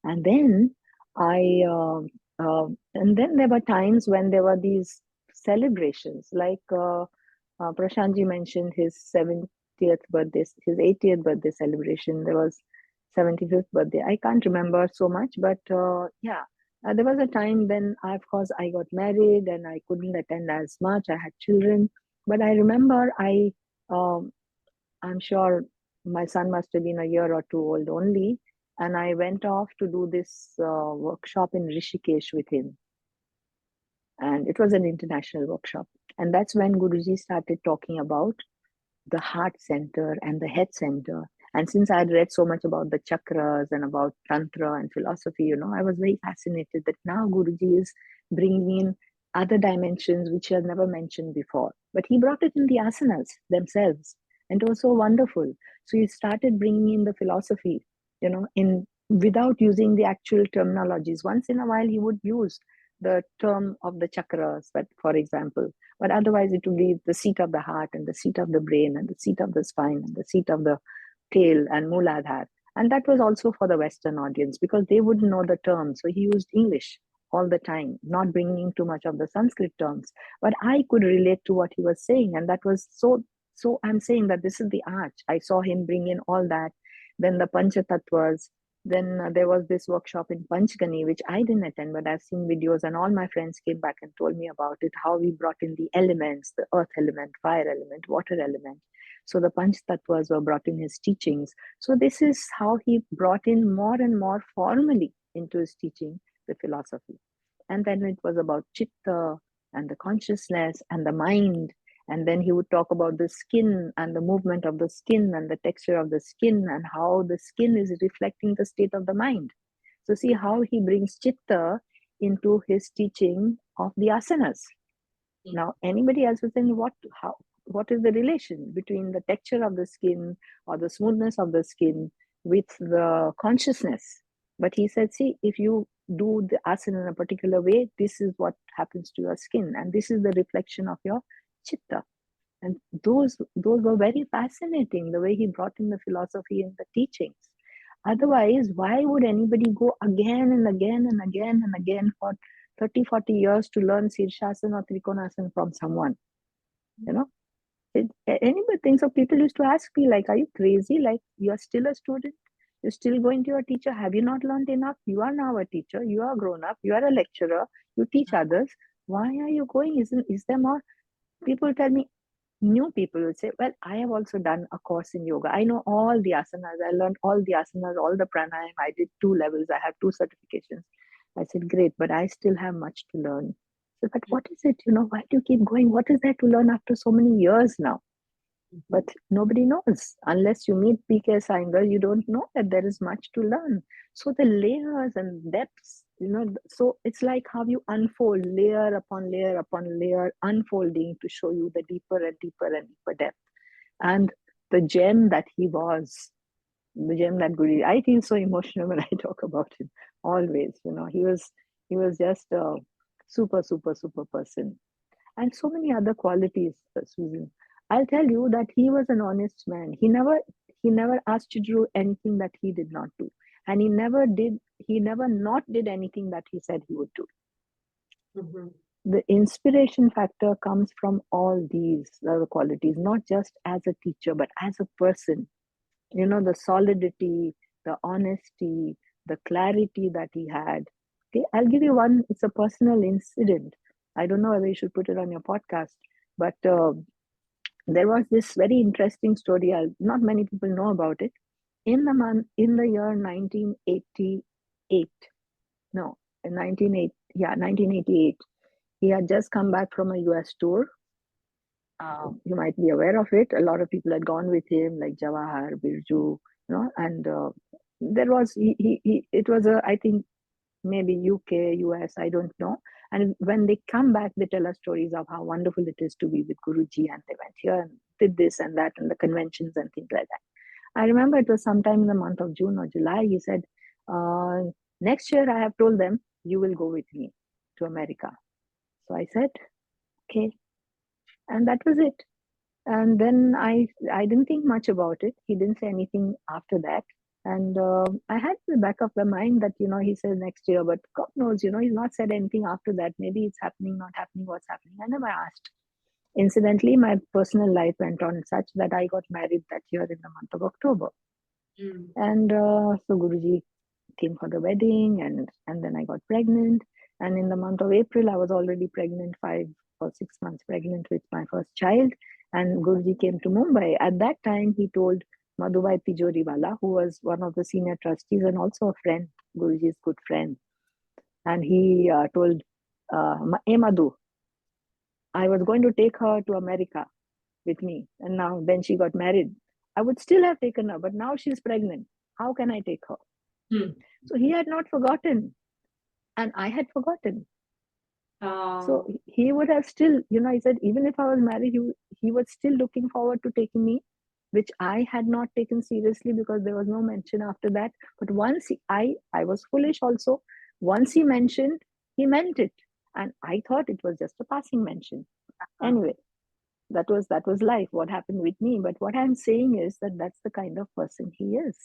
S2: And then and then there were times when there were these celebrations, like Prashantji mentioned his 70th birthday, his 80th birthday celebration. There was 75th birthday. I can't remember so much, but yeah. There was a time then, of course, I got married and I couldn't attend as much. I had children. But I remember I'm sure my son must have been a year or two old only. And I went off to do this workshop in Rishikesh with him. And it was an international workshop. And that's when Guruji started talking about the heart center and the head center. And since I had read so much about the chakras and about Tantra and philosophy, I was very fascinated that now Guruji is bringing in other dimensions which he has never mentioned before. But he brought it in the asanas themselves. And it was so wonderful. So he started bringing in the philosophy, without using the actual terminologies. Once in a while, he would use the term of the chakras, but for example, but otherwise it would be the seat of the heart and the seat of the brain and the seat of the spine and the seat of the tail and Mooladhar. And that was also for the Western audience because they wouldn't know the terms. So he used English all the time, not bringing too much of the Sanskrit terms. But I could relate to what he was saying. And that was so I'm saying that this is the arch. I saw him bring in all that. Then the Panchatattvas. Then there was this workshop in Panchgani, which I didn't attend, but I've seen videos, and all my friends came back and told me about it, how we brought in the elements, the earth element, fire element, water element. So the Panch Tattvas were brought in his teachings. So this is how he brought in more and more formally into his teaching the philosophy. And then it was about chitta and the consciousness and the mind. And then he would talk about the skin and the movement of the skin and the texture of the skin and how the skin is reflecting the state of the mind. So see how he brings chitta into his teaching of the asanas. Now, anybody else would say, what is the relation between the texture of the skin or the smoothness of the skin with the consciousness? But he said, see, if you do the asana in a particular way, this is what happens to your skin, and this is the reflection of your chitta. And those were very fascinating, the way he brought in the philosophy and the teachings. Otherwise, why would anybody go again and again and again and again for 30, 40 years to learn Shirshasana or Trikonasana from someone? You know, anybody thinks of people used to ask me, like, are you crazy? Like, you're still a student? You're still going to your teacher? Have you not learned enough? You are now a teacher. You are grown up. You are a lecturer. You teach others. Why are you going? Is there more? People tell me, new people will say, well, I have also done a course in yoga. I know all the asanas. I learned all the asanas, all the pranayam. I did 2 levels. I have 2 certifications. I said, great, but I still have much to learn. So, but what is it? Why do you keep going? What is there to learn after so many years now? But nobody knows. Unless you meet BKS Iyengar, you don't know that there is much to learn. So the layers and depths, so it's like how you unfold layer upon layer upon layer, unfolding to show you the deeper and deeper and deeper depth. And the gem that he was, the gem that Guru, I feel so emotional when I talk about him. Always, he was just a super, super, super person. And so many other qualities, Susan. I'll tell you that he was an honest man. He never asked you to do anything that he did not do. And he never not did anything that he said he would do. Mm-hmm. The inspiration factor comes from all these other qualities, not just as a teacher, but as a person. The solidity, the honesty, the clarity that he had. Okay, I'll give you one. It's a personal incident. I don't know whether you should put it on your podcast, but there was this very interesting story. Not many people know about it. In the year 1988, no, in 1988, he had just come back from a US tour. You might be aware of it. A lot of people had gone with him, like Jawahar, Birju, and there was it was I think maybe UK, US, I don't know. And when they come back, they tell us stories of how wonderful it is to be with Guruji, and they went here and did this and that and the conventions and things like that. I remember it was sometime in the month of June or July. He said, next year I have told them, you will go with me to America. So I said, okay. And that was it. And then I didn't think much about it. He didn't say anything after that. And I had in the back of the mind that, he says next year, but God knows, he's not said anything after that. Maybe it's happening, not happening, what's happening. I never asked. Incidentally, my personal life went on such that I got married that year in the month of October. Mm. And so Guruji came for the wedding, and then I got pregnant. And in the month of April, I was already pregnant, 5 or 6 months pregnant with my first child. And Guruji came to Mumbai. At that time, he told Madhubai Tijoriwala, who was one of the senior trustees and also a friend, Guruji's good friend. And he told, hey Madhu, I was going to take her to America with me. And now, then she got married. I would still have taken her, but now she's pregnant. How can I take her? So he had not forgotten. And I had forgotten. So he would have still, he said, even if I was married, he was still looking forward to taking me, which I had not taken seriously because there was no mention after that. But once I was foolish also. Once he mentioned, he meant it. And I thought it was just a passing mention. Anyway, That was life, what happened with me. But what I'm saying is that that's the kind of person he is.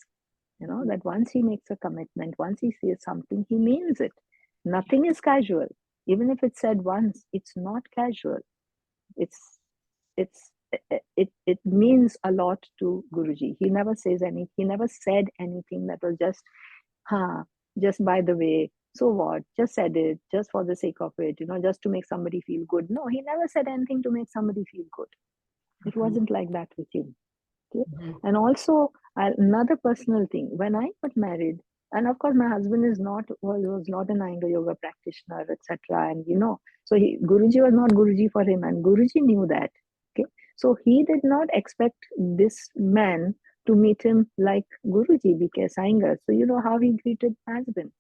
S2: That once he makes a commitment, once he says something, he means it. Nothing is casual. Even if it's said once, it's not casual. It means a lot to Guruji. He never says anything. He never said anything that was just, just by the way, so what? Just said it, just for the sake of it, just to make somebody feel good. No, he never said anything to make somebody feel good. It wasn't like that with him. Okay? And also another personal thing, when I got married, and of course my husband was not an Iyengar yoga practitioner, etc. And so Guruji was not Guruji for him, and Guruji knew that. Okay, so he did not expect this man to meet him like Guruji BKS Iyengar. So you know how he greeted my husband.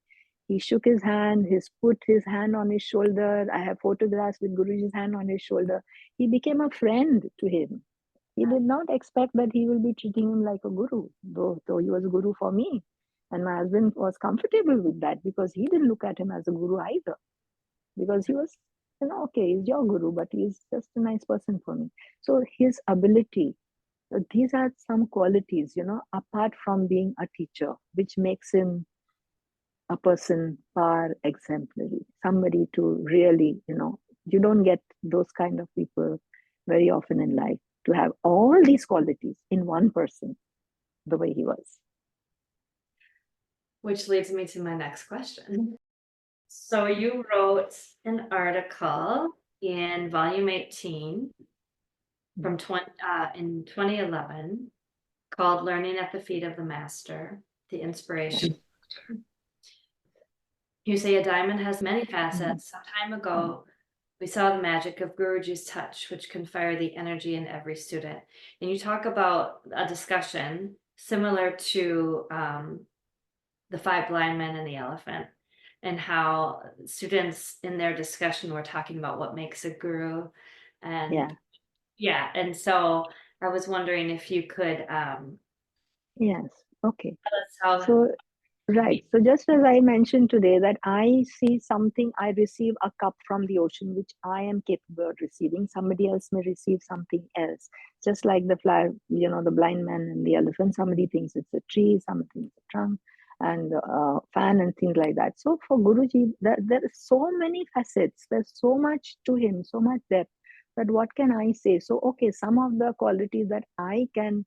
S2: He shook his hand, put his hand on his shoulder. I have photographs with Guruji's hand on his shoulder. He became a friend to him. He did not expect that he will be treating him like a guru, though he was a guru for me. And my husband was comfortable with that because he didn't look at him as a guru either. Because he was, okay, he's your guru, but he's just a nice person for me. So his ability, these are some qualities, apart from being a teacher, which makes him a person par exemplary, somebody to really, you don't get those kind of people very often in life, to have all these qualities in one person the way he was.
S1: Which leads me to my next question. So you wrote an article in volume 18 from in 2011 called Learning at the Feet of the Master, the Inspiration. You say a diamond has many facets. Some time ago, we saw the magic of Guruji's touch, which can fire the energy in every student. And you talk about a discussion similar to the 5 blind men and the elephant, and how students in their discussion were talking about what makes a guru. And and so I was wondering if you could
S2: yes, okay,
S1: tell us how.
S2: so right, so just as I mentioned today, that I see something, I receive a cup from the ocean which I am capable of receiving. Somebody else may receive something else, just like the flower, the blind man and the elephant. Somebody thinks it's a tree, somebody thinks it's a trunk and fan and things like that. So for Guruji, there are so many facets, there's so much to him, so much depth, that what can I say? So okay, some of the qualities that I can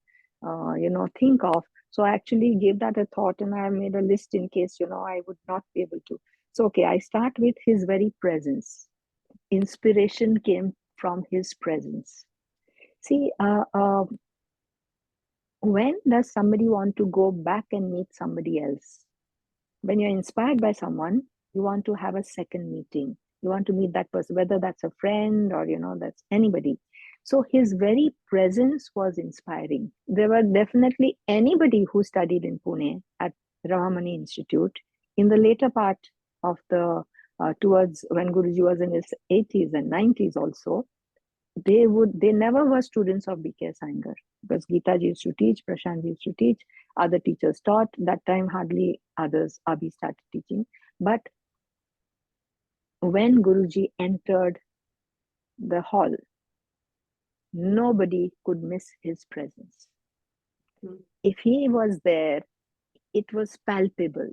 S2: think of, so I actually gave that a thought, and I made a list in case I would not be able to. So okay, I start with his very presence. Inspiration came from his presence. See, when does somebody want to go back and meet somebody else? When you're inspired by someone, you want to have a second meeting. You want to meet that person, whether that's a friend or that's anybody. So his very presence was inspiring. There were definitely anybody who studied in Pune at Ramamani Institute in the later part of the towards when Guruji was in his 80s and 90s also, they never were students of BKS Iyengar, because Geeta ji used to teach, Prashant ji used to teach, other teachers taught. That time hardly others, Abhi started teaching. But when Guruji entered the hall, nobody could miss his presence. If he was there, it was palpable.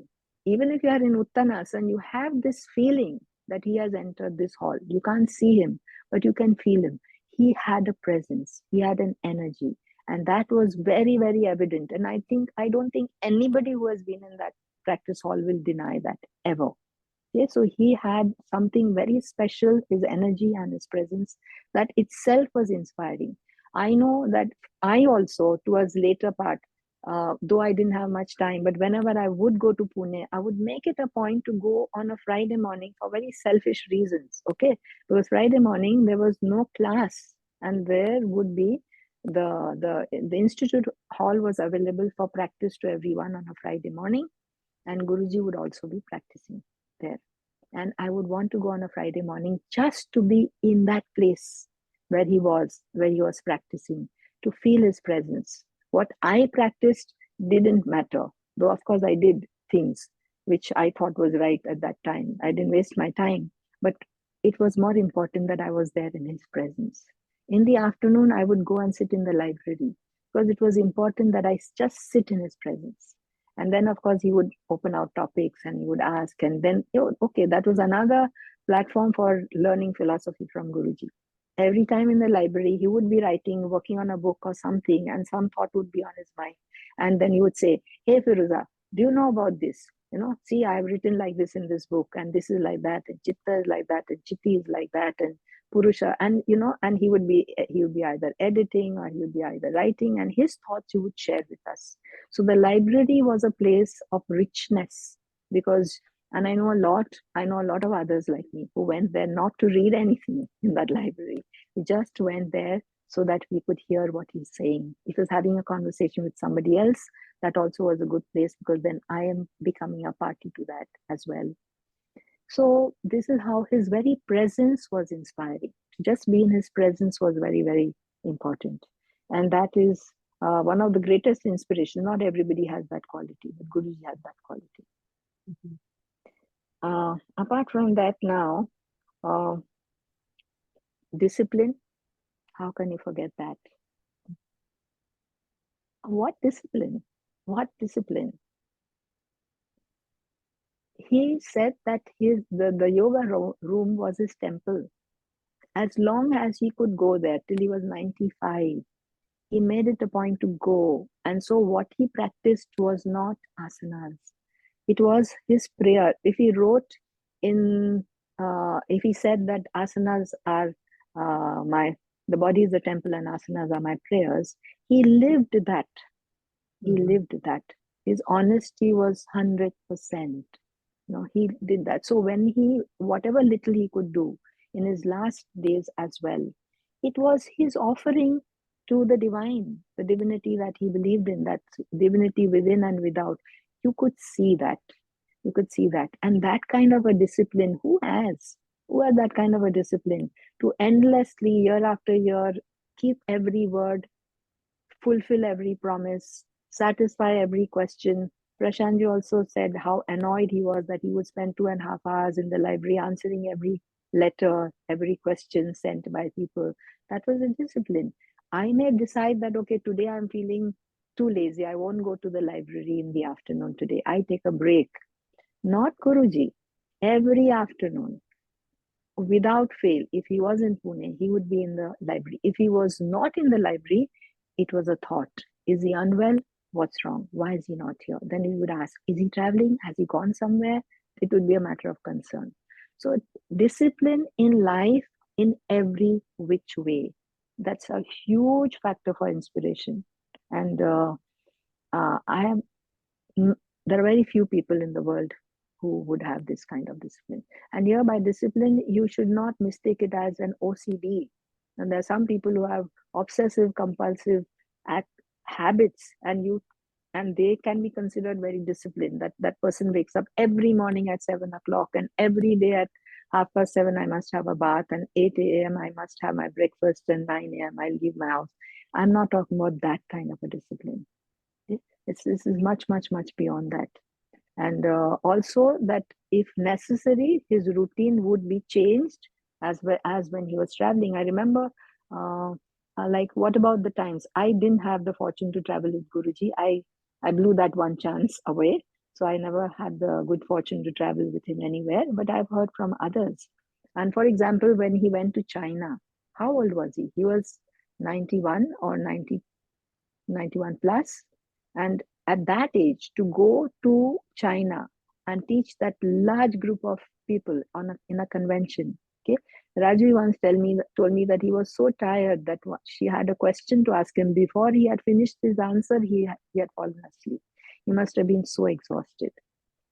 S2: Even if you are in Uttanasana, you have this feeling that he has entered this hall. You can't see him, but you can feel him. He had a presence, he had an energy, and that was very, very evident. And I don't think anybody who has been in that practice hall will deny that ever. Okay, so he had something very special, his energy and his presence, that itself was inspiring. I know that I also, towards later part, though I didn't have much time, but whenever I would go to Pune, I would make it a point to go on a Friday morning for very selfish reasons. Okay, because Friday morning there was no class, and there would be the institute hall was available for practice to everyone on a Friday morning, and Guruji would also be practicing there. And I would want to go on a Friday morning just to be in that place where he was practicing, to feel his presence. What I practiced didn't matter, though of course I did things which I thought was right at that time. I didn't waste my time, but it was more important that I was there in his presence. In the afternoon, I would go and sit in the library because it was important that I just sit in his presence. And then, of course, he would open out topics and he would ask. And then, okay, that was another platform for learning philosophy from Guruji. Every time in the library, he would be writing, working on a book or something, and some thought would be on his mind. And then he would say, "Hey, Firooza, do you know about this? See, I've written like this in this book, and this is like that, and Chitta is like that, and Chitti is like that, and Purusha." And and he would be either editing or he would be either writing, and his thoughts he would share with us. So the library was a place of richness, because, and I know a lot of others like me who went there not to read anything in that library. We just went there so that we could hear what he's saying. If he's having a conversation with somebody else, that also was a good place, because then I am becoming a party to that as well. So this is how his very presence was inspiring. To just be in his presence was very, very important. And that is one of the greatest inspiration. Not everybody has that quality, but Guruji had that quality. Apart from that now, uh, discipline, how can you forget that? What discipline? What discipline? He said that the yoga room was his temple. As long as he could go there till he was 95, he made it a point to go. And so what he practiced was not asanas. It was his prayer. If he wrote if he said that asanas are the body is the temple and asanas are my prayers, he lived that. He lived that. His honesty was 100%. He did that. So when whatever little he could do in his last days as well, it was his offering to the divine, the divinity that he believed in, that divinity within and without. You could see that. You could see that. And that kind of a discipline, who has? Who has that kind of a discipline to endlessly, year after year, keep every word, fulfill every promise, satisfy every question? Prashantji also said how annoyed he was that he would spend 2.5 hours in the library answering every letter, every question sent by people. That was a discipline. I may decide that, okay, today I'm feeling too lazy. I won't go to the library in the afternoon today. I take a break. Not Guruji. Every afternoon, without fail, if he was in Pune, he would be in the library. If he was not in the library, it was a thought. Is he unwell? What's wrong? Why is he not here? Then we would ask, is he traveling? Has he gone somewhere? It would be a matter of concern. So, discipline in life in every which way. That's a huge factor for inspiration. And I am, there are very few people in the world who would have this kind of discipline. And here, by discipline, you should not mistake it as an OCD. And there are some people who have obsessive compulsive habits, and they can be considered very disciplined. That person wakes up every morning at 7 o'clock, and every day at 7:30 I must have a bath, and 8 a.m. I must have my breakfast, and 9 a.m. I'll leave my house. I'm not talking about that kind of a discipline. This is much, much, much beyond that. And also that if necessary, his routine would be changed as well as when he was traveling. I remember, like, what about the times I didn't have the fortune to travel with Guruji? I blew that one chance away. So I never had the good fortune to travel with him anywhere, but I've heard from others. And for example, when he went to China, how old was he? He was 91 or 91 plus. And at that age, to go to China and teach that large group of people in a convention. Okay, Rajvi once told me that he was so tired that she had a question to ask him. Before he had finished his answer, he had fallen asleep. He must have been so exhausted.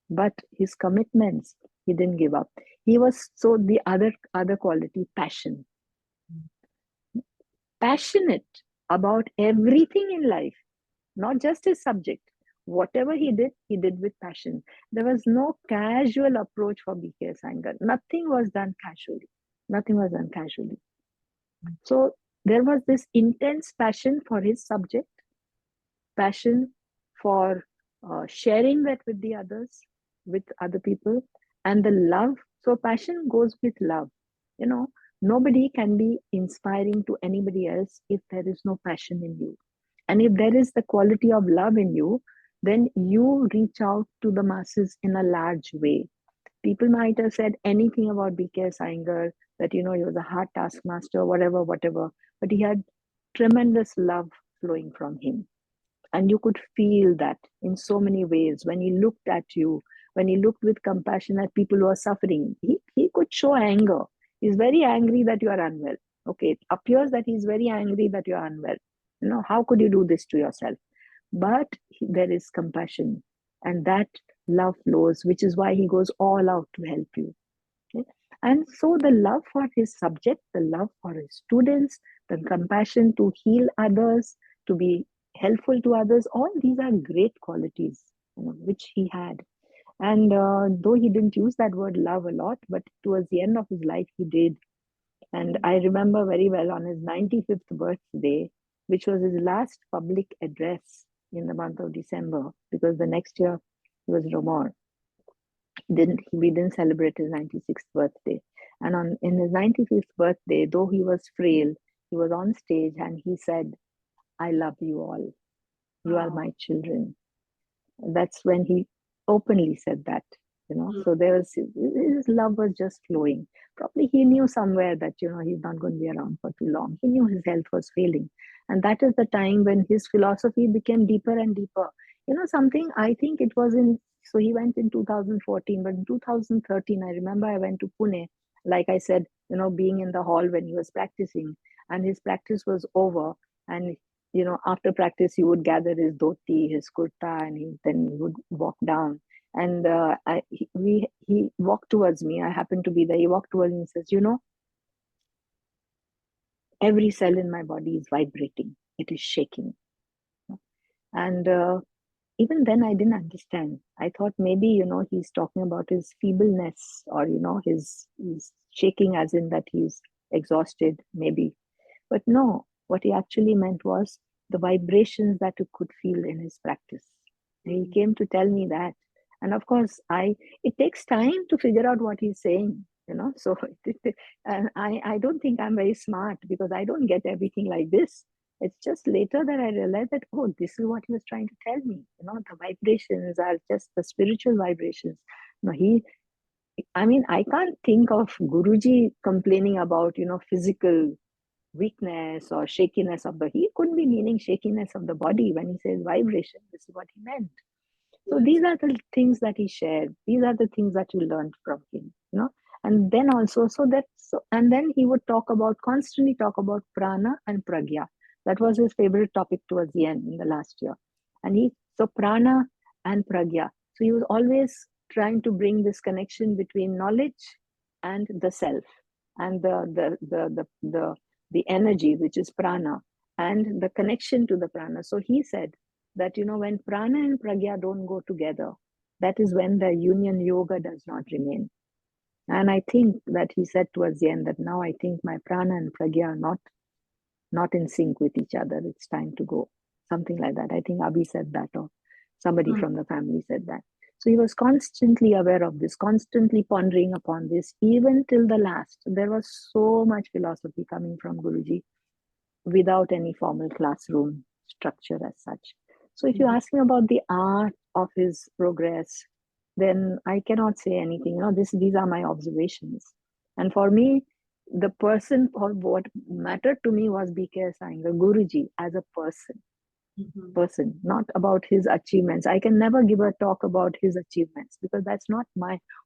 S2: But his commitments, he didn't give up. He was so the other quality, passion. Passionate about everything in life, not just his subject. Whatever he did with passion. There was no casual approach for BKS Iyengar. Nothing was done casually. Nothing was done casually. So there was this intense passion for his subject, passion for sharing that with the others, with other people, and the love. So passion goes with love. Nobody can be inspiring to anybody else if there is no passion in you. And if there is the quality of love in you, then you reach out to the masses in a large way. People might have said anything about BKS Iyengar, that, he was a hard taskmaster, whatever, whatever, but he had tremendous love flowing from him. And you could feel that in so many ways when he looked at you, when he looked with compassion at people who are suffering. He could show anger. He's very angry that you are unwell. Okay, it appears that he's very angry that you are unwell. How could you do this to yourself? But there is compassion, and that love flows, which is why he goes all out to help you. Okay? And so the love for his subject, the love for his students, the compassion to heal others, to be helpful to others, all these are great qualities, which he had. And though he didn't use that word love a lot, but towards the end of his life, he did. And I remember very well on his 95th birthday, which was his last public address in the month of December, because the next year he was no more. We didn't celebrate his 96th birthday. And in his 95th birthday, though he was frail, he was on stage and he said, "I love you all. You are my children." That's when he openly said that. So there was, his love was just flowing. Probably he knew somewhere that he's not going to be around for too long. He knew his health was failing, and that is the time when his philosophy became deeper and deeper. Something, I think it was in, so he went in 2014, but in 2013 I remember I went to Pune, like I said, being in the hall when he was practicing, and his practice was over. And after practice, he would gather his dhoti, his kurta, and then he would walk down. And he walked towards me. I happened to be there. He walked towards me and says, every cell in my body is vibrating. It is shaking. And even then, I didn't understand. I thought maybe, he's talking about his feebleness, or, his shaking as in that he's exhausted, maybe. But no, what he actually meant was the vibrations that you could feel in his practice. And he came to tell me that. And of course, it takes time to figure out what he's saying, So and I don't think I'm very smart, because I don't get everything like this. It's just later that I realized that, oh, this is what he was trying to tell me. The vibrations are just the spiritual vibrations. I can't think of Guruji complaining about, physical weakness or shakiness of he couldn't be meaning shakiness of the body when he says vibration. This is what he meant. So these are the things that he shared. These are the things that you learned from him, And then also, and then he would constantly talk about prana and pragya. That was his favorite topic towards the end in the last year. So prana and pragya. So he was always trying to bring this connection between knowledge and the self, and the energy, which is prana, and the connection to the prana. So he said that, when prana and pragya don't go together, that is when the union yoga does not remain. And I think that he said towards the end that, now I think my prana and pragya are not in sync with each other. It's time to go. Something like that. I think Abhi said that, or somebody from the family said that. So he was constantly aware of this, constantly pondering upon this, even till the last. There was so much philosophy coming from Guruji without any formal classroom structure as such. So if you ask me about the art of his progress, then I cannot say anything. These are my observations. And for me, the person, or what mattered to me, was BKS Iyengar, Guruji as a person, not about his achievements. I can never give a talk about his achievements, because that's not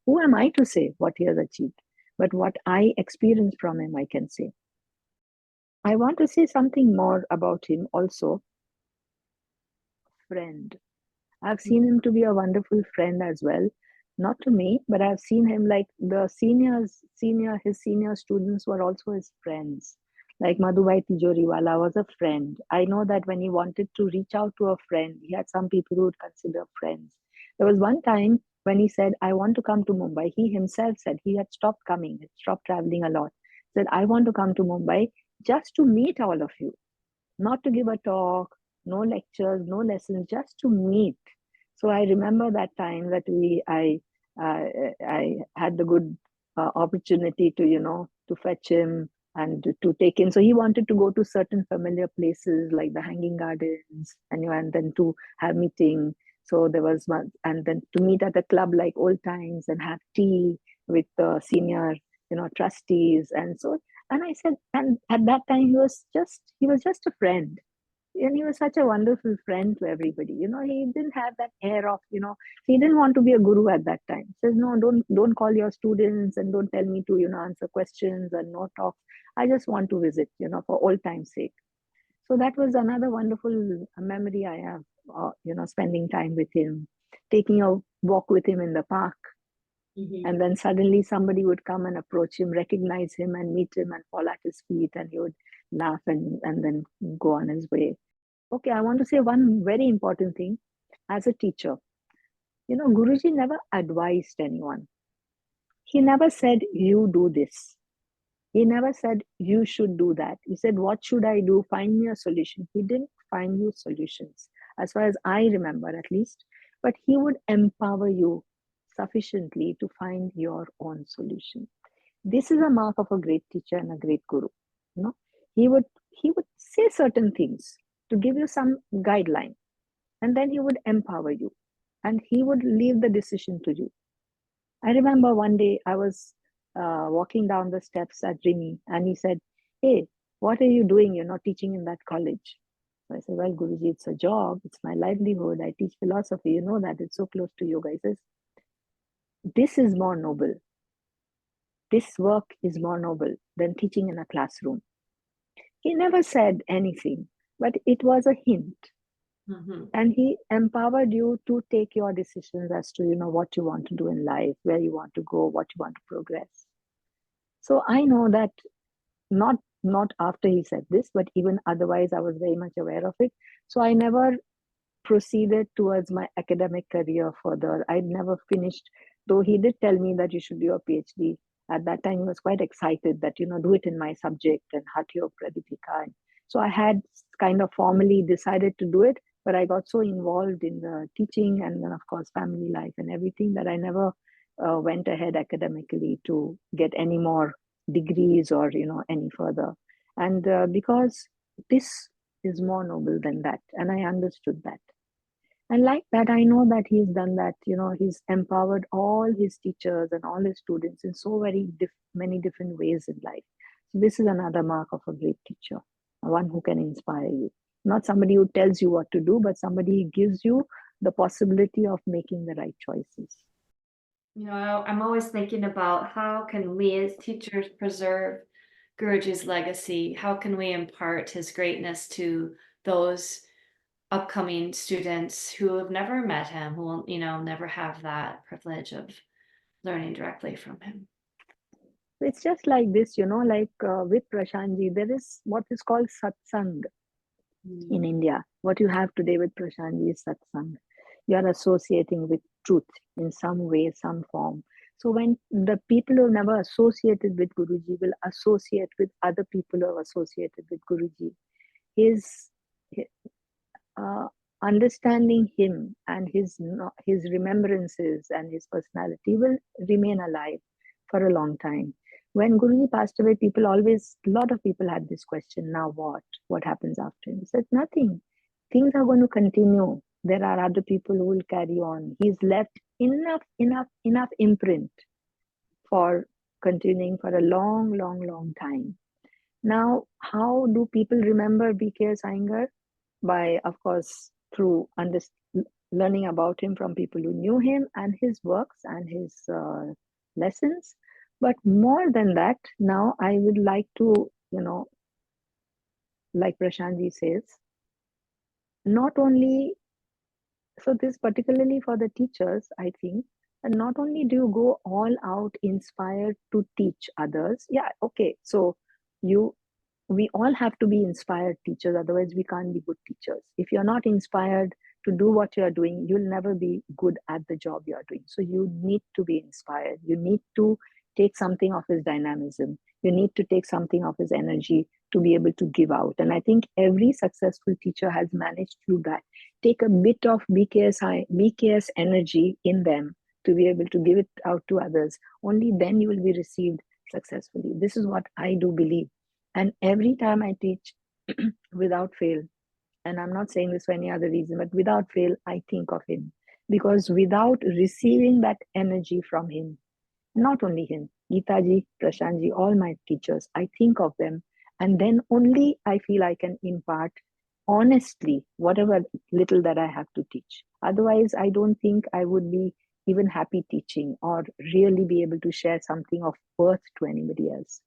S2: who am I to say what he has achieved? But what I experienced from him, I can say. I want to say something more about him also. Friend. I've seen him to be a wonderful friend as well. Not to me, but I've seen him like his senior students were also his friends. Like Madhubai Tijoriwala was a friend. I know that when he wanted to reach out to a friend, he had some people who would consider friends. There was one time when he said, I want to come to Mumbai. He himself said he had stopped coming, had stopped traveling a lot. Said, I want to come to Mumbai just to meet all of you, not to give a talk, no lectures, no lessons, just to meet. So I remember that time that I had the good opportunity to, to fetch him and to take him. So he wanted to go to certain familiar places like the Hanging Gardens, and then to have meeting. So there was one, and then to meet at a club like Old Times and have tea with the senior, trustees. And so, and I said, and at that time he was just a friend, and he was such a wonderful friend to everybody. He didn't have that air of, he didn't want to be a guru at that time. He says, no, don't call your students and don't tell me to, answer questions and no talk. I just want to visit, for old time's sake. So that was another wonderful memory I have, spending time with him, taking a walk with him in the park.
S1: Mm-hmm.
S2: And then suddenly somebody would come and approach him, recognize him, and meet him and fall at his feet, and he would laugh and then go on his way. Okay, I want to say one very important thing. As a teacher, Guruji never advised anyone. He never said, you do this. He never said, you should do that. He said, what should I do? Find me a solution. He didn't find you solutions, as far as I remember at least. But he would empower you sufficiently to find your own solution. This is a mark of a great teacher and a great guru. He would say certain things to give you some guideline, and then he would empower you, and he would leave the decision to you. I remember one day I was walking down the steps at Rimi, and he said, hey, what are you doing? You're not teaching in that college. So I said, well, Guruji, it's a job. It's my livelihood. I teach philosophy. You know that. It's so close to yoga. He says, this is more noble. This work is more noble than teaching in a classroom. He never said anything, but it was a hint.
S1: Mm-hmm.
S2: And he empowered you to take your decisions as to, what you want to do in life, where you want to go, what you want to progress. So I know that not after he said this, but even otherwise, I was very much aware of it. So I never proceeded towards my academic career further. I never finished, though he did tell me that you should do a PhD. At that time, he was quite excited that, do it in my subject and Hatyo Pradipika. So I had kind of formally decided to do it, but I got so involved in the teaching and then, of course, family life and everything that I never went ahead academically to get any more degrees or, any further. And because this is more noble than that, and I understood that. And like that, I know that he's done that. He's empowered all his teachers and all his students in so very many different ways in life. So this is another mark of a great teacher, one who can inspire you. Not somebody who tells you what to do, but somebody who gives you the possibility of making the right choices.
S1: I'm always thinking about how can we as teachers preserve Guruji's legacy? How can we impart his greatness to those upcoming students who have never met him, who will, never have that privilege of learning directly from him?
S2: It's just like this, like with Prashantji, there is what is called satsang in India. What you have today with Prashantji is satsang. You are associating with truth in some way, some form. So when the people who never associated with Guruji will associate with other people who are associated with Guruji, his understanding him and his remembrances and his personality will remain alive for a long time. When Guruji passed away, a lot of people had this question, now what? What happens after him? He said, nothing. Things are going to continue. There are other people who will carry on. He's left enough imprint for continuing for a long, long, long time. Now, how do people remember BKS Iyengar? By, of course, through learning about him from people who knew him and his works and his lessons. But more than that, now I would like to, like Prashantji says, not only, so this particularly for the teachers, I think, and not only do you go all out inspired to teach others. Yeah, okay. So we all have to be inspired teachers, otherwise we can't be good teachers. If you're not inspired to do what you're doing, you'll never be good at the job you're doing. So you need to be inspired. You need to take something of his dynamism. You need to take something of his energy to be able to give out. And I think every successful teacher has managed to do that. Take a bit of BKS energy in them to be able to give it out to others. Only then you will be received successfully. This is what I do believe. And every time I teach without fail, and I'm not saying this for any other reason, but without fail, I think of him. Because without receiving that energy from him, not only him, Geeta ji, Prashant ji, all my teachers, I think of them, and then only I feel I can impart honestly whatever little that I have to teach. Otherwise, I don't think I would be even happy teaching or really be able to share something of worth to anybody else.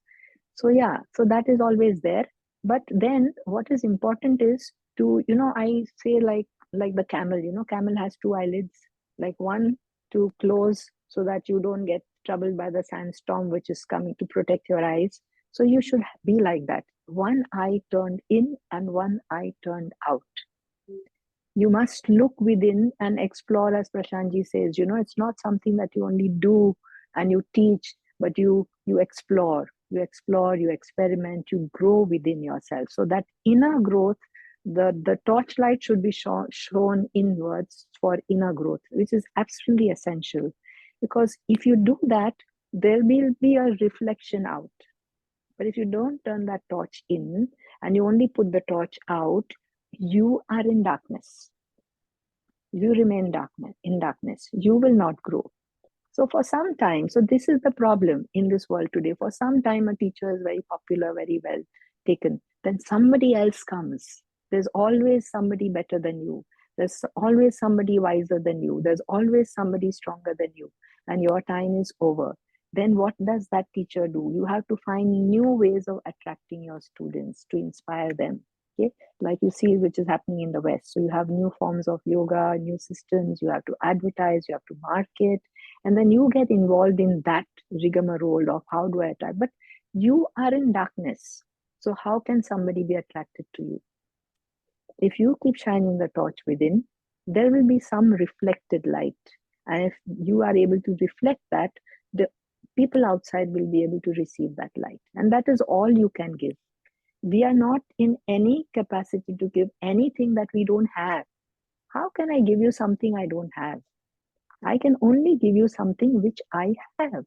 S2: So yeah, so that is always there. But then what is important is to, I say like the camel, camel has two eyelids, like one to close so that you don't get troubled by the sandstorm which is coming, to protect your eyes. So you should be like that, one eye turned in and one eye turned out. You must look within and explore, as Prashantji says. It's not something that you only do and you teach, but you explore, you experiment, you grow within yourself. So that inner growth, the torchlight should be shown inwards for inner growth, which is absolutely essential. Because if you do that, there will be a reflection out. But if you don't turn that torch in and you only put the torch out, you are in darkness. You remain in darkness. You will not grow. So for some time, so this is the problem in this world today. For some time, a teacher is very popular, very well taken. Then somebody else comes. There's always somebody better than you. There's always somebody wiser than you. There's always somebody stronger than you. And your time is over. Then what does that teacher do? You have to find new ways of attracting your students to inspire them. Okay, like you see, which is happening in the West. So you have new forms of yoga, new systems. You have to advertise. You have to market, and then you get involved in that rigmarole of how do I attract. But you are in darkness. So how can somebody be attracted to you? If you keep shining the torch within, there will be some reflected light. And if you are able to reflect that, the people outside will be able to receive that light. And that is all you can give. We are not in any capacity to give anything that we don't have. How can I give you something I don't have? I can only give you something which I have.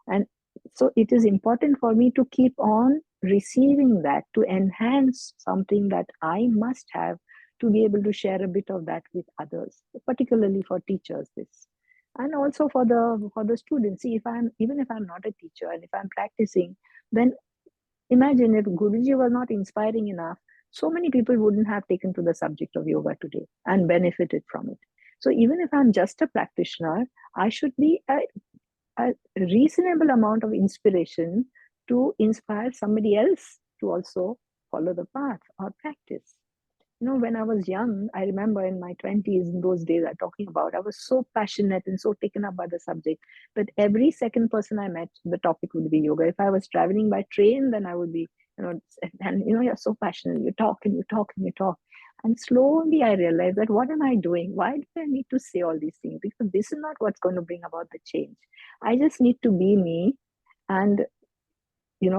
S2: And so it is important for me to keep on receiving that, to enhance something that I must have, to be able to share a bit of that with others, particularly for teachers, this. And also for the students. See, even if I'm not a teacher and if I'm practicing, then imagine if Guruji was not inspiring enough, so many people wouldn't have taken to the subject of yoga today and benefited from it. So even if I'm just a practitioner, I should be a reasonable amount of inspiration to inspire somebody else to also follow the path or practice. When I was young, I remember in my 20s, in those days I'm talking about, I was so passionate and so taken up by the subject that every second person I met, the topic would be yoga. If I was traveling by train, then I would be, you're so passionate, you talk and you talk and you talk. And slowly I realized that what am I doing? Why do I need to say all these things? Because this is not what's going to bring about the change. I just need to be me and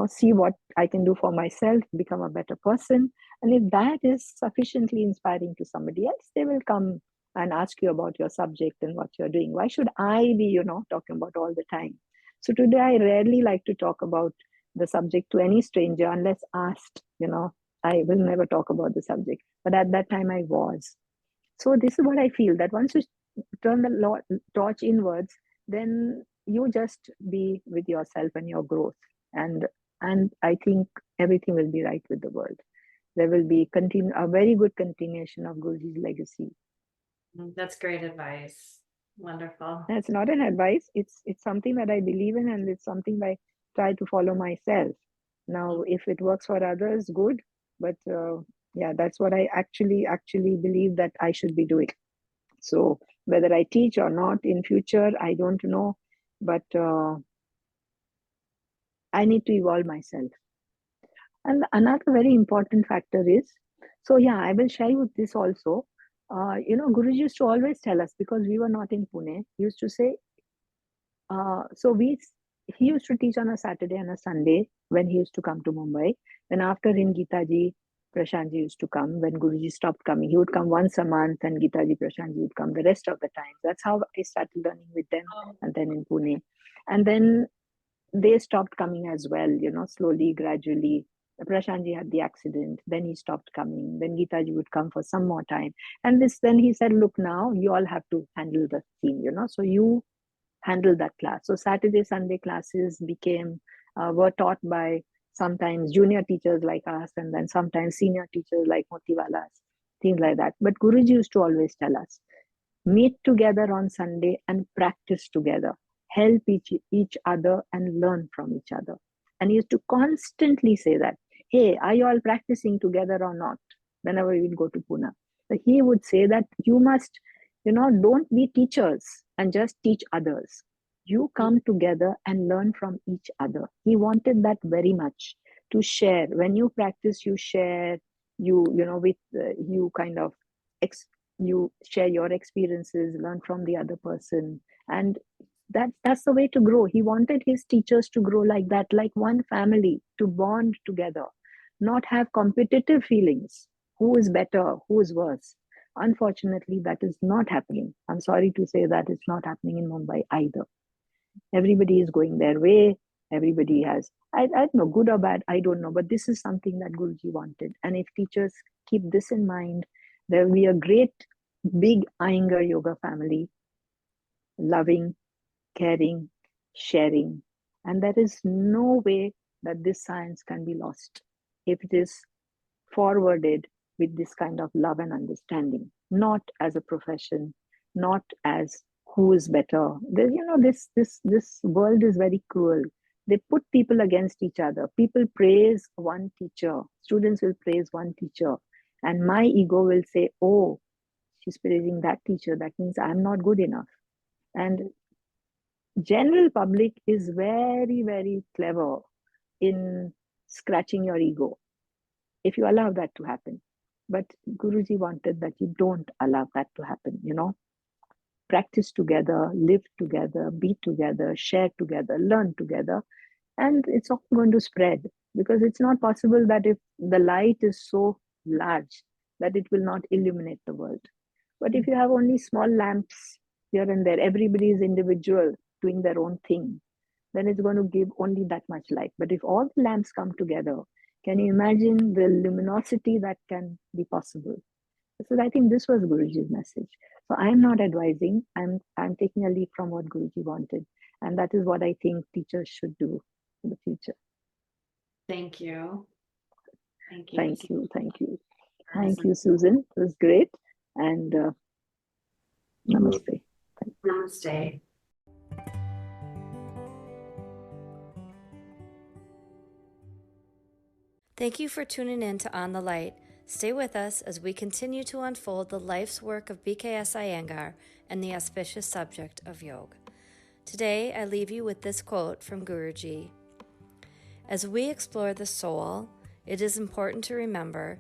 S2: see what I can do for myself, become a better person. And if that is sufficiently inspiring to somebody else, they will come and ask you about your subject and what you're doing. Why should I be, talking about all the time? So today I rarely like to talk about the subject to any stranger unless asked. I will never talk about the subject. But at that time I was. So this is what I feel, that once you turn the torch inwards, then you just be with yourself and your growth. And I think everything will be right with the world. There will be a very good continuation of Guruji's legacy.
S1: That's great advice. Wonderful.
S2: It's not an advice. It's something that I believe in, and it's something I try to follow myself. Now, if it works for others, good. But yeah, that's what I actually believe that I should be doing. So whether I teach or not in future, I don't know. But I need to evolve myself. And another very important factor is, so yeah, I will share with this also. Guruji used to always tell us, because we were not in Pune, he used to say, he used to teach on a Saturday and a Sunday when he used to come to Mumbai. Then after him, Geeta ji, Prashant ji used to come. When Guruji stopped coming, he would come once a month, and Geeta ji, Prashant ji would come the rest of the time. That's how I started learning with them, and then in Pune. And then they stopped coming as well, slowly, gradually. Prashantji had the accident, then he stopped coming. Then Geetaji would come for some more time. And then he said, look, now you all have to handle the theme, so you handle that class. So Saturday, Sunday classes were taught by sometimes junior teachers like us, and then sometimes senior teachers like Motiwalas, things like that. But Guruji used to always tell us, meet together on Sunday and practice together, help each other and learn from each other. And he used to constantly say that, hey, are you all practicing together or not? Whenever we would go to Pune. So he would say that you must, don't be teachers and just teach others. You come together and learn from each other. He wanted that very much, to share. When you practice, you share, you kind of you share your experiences, learn from the other person, and that's the way to grow. He wanted his teachers to grow like that, like one family, to bond together, not have competitive feelings, who is better, who is worse. Unfortunately, that is not happening. I'm sorry to say that it's not happening in Mumbai either. Everybody is going their way. Everybody has, I don't know, good or bad, I don't know, but this is something that Guruji wanted. And if teachers keep this in mind, there will be a great big Iyengar yoga family, loving, caring, sharing. And there is no way that this science can be lost if it is forwarded with this kind of love and understanding, not as a profession, not as who is better. This world is very cruel. They put people against each other. People praise one teacher. Students will praise one teacher. And my ego will say, oh, she's praising that teacher. That means I'm not good enough. And general public is very, very clever in scratching your ego if you allow that to happen. But Guruji wanted that you don't allow that to happen, Practice together, live together, be together, share together, learn together. And it's all going to spread, because it's not possible that if the light is so large that it will not illuminate the world. But if you have only small lamps here and there, everybody is individual doing their own thing, then it's going to give only that much light. But if all the lamps come together, can you imagine the luminosity that can be possible? So I think this was Guruji's message. So I'm not advising. I'm taking a leap from what Guruji wanted, and that is what I think teachers should do in the future.
S1: Thank you.
S2: Thank you. Thank you, Susan. It was great. And namaste.
S1: Namaste. Thank you for tuning in to On the Light. Stay with us as we continue to unfold the life's work of BKS Iyengar and the auspicious subject of yoga. Today, I leave you with this quote from Guruji. As we explore the soul, it is important to remember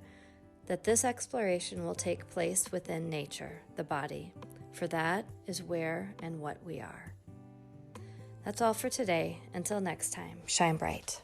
S1: that this exploration will take place within nature, the body, for that is where and what we are. That's all for today. Until next time, shine bright.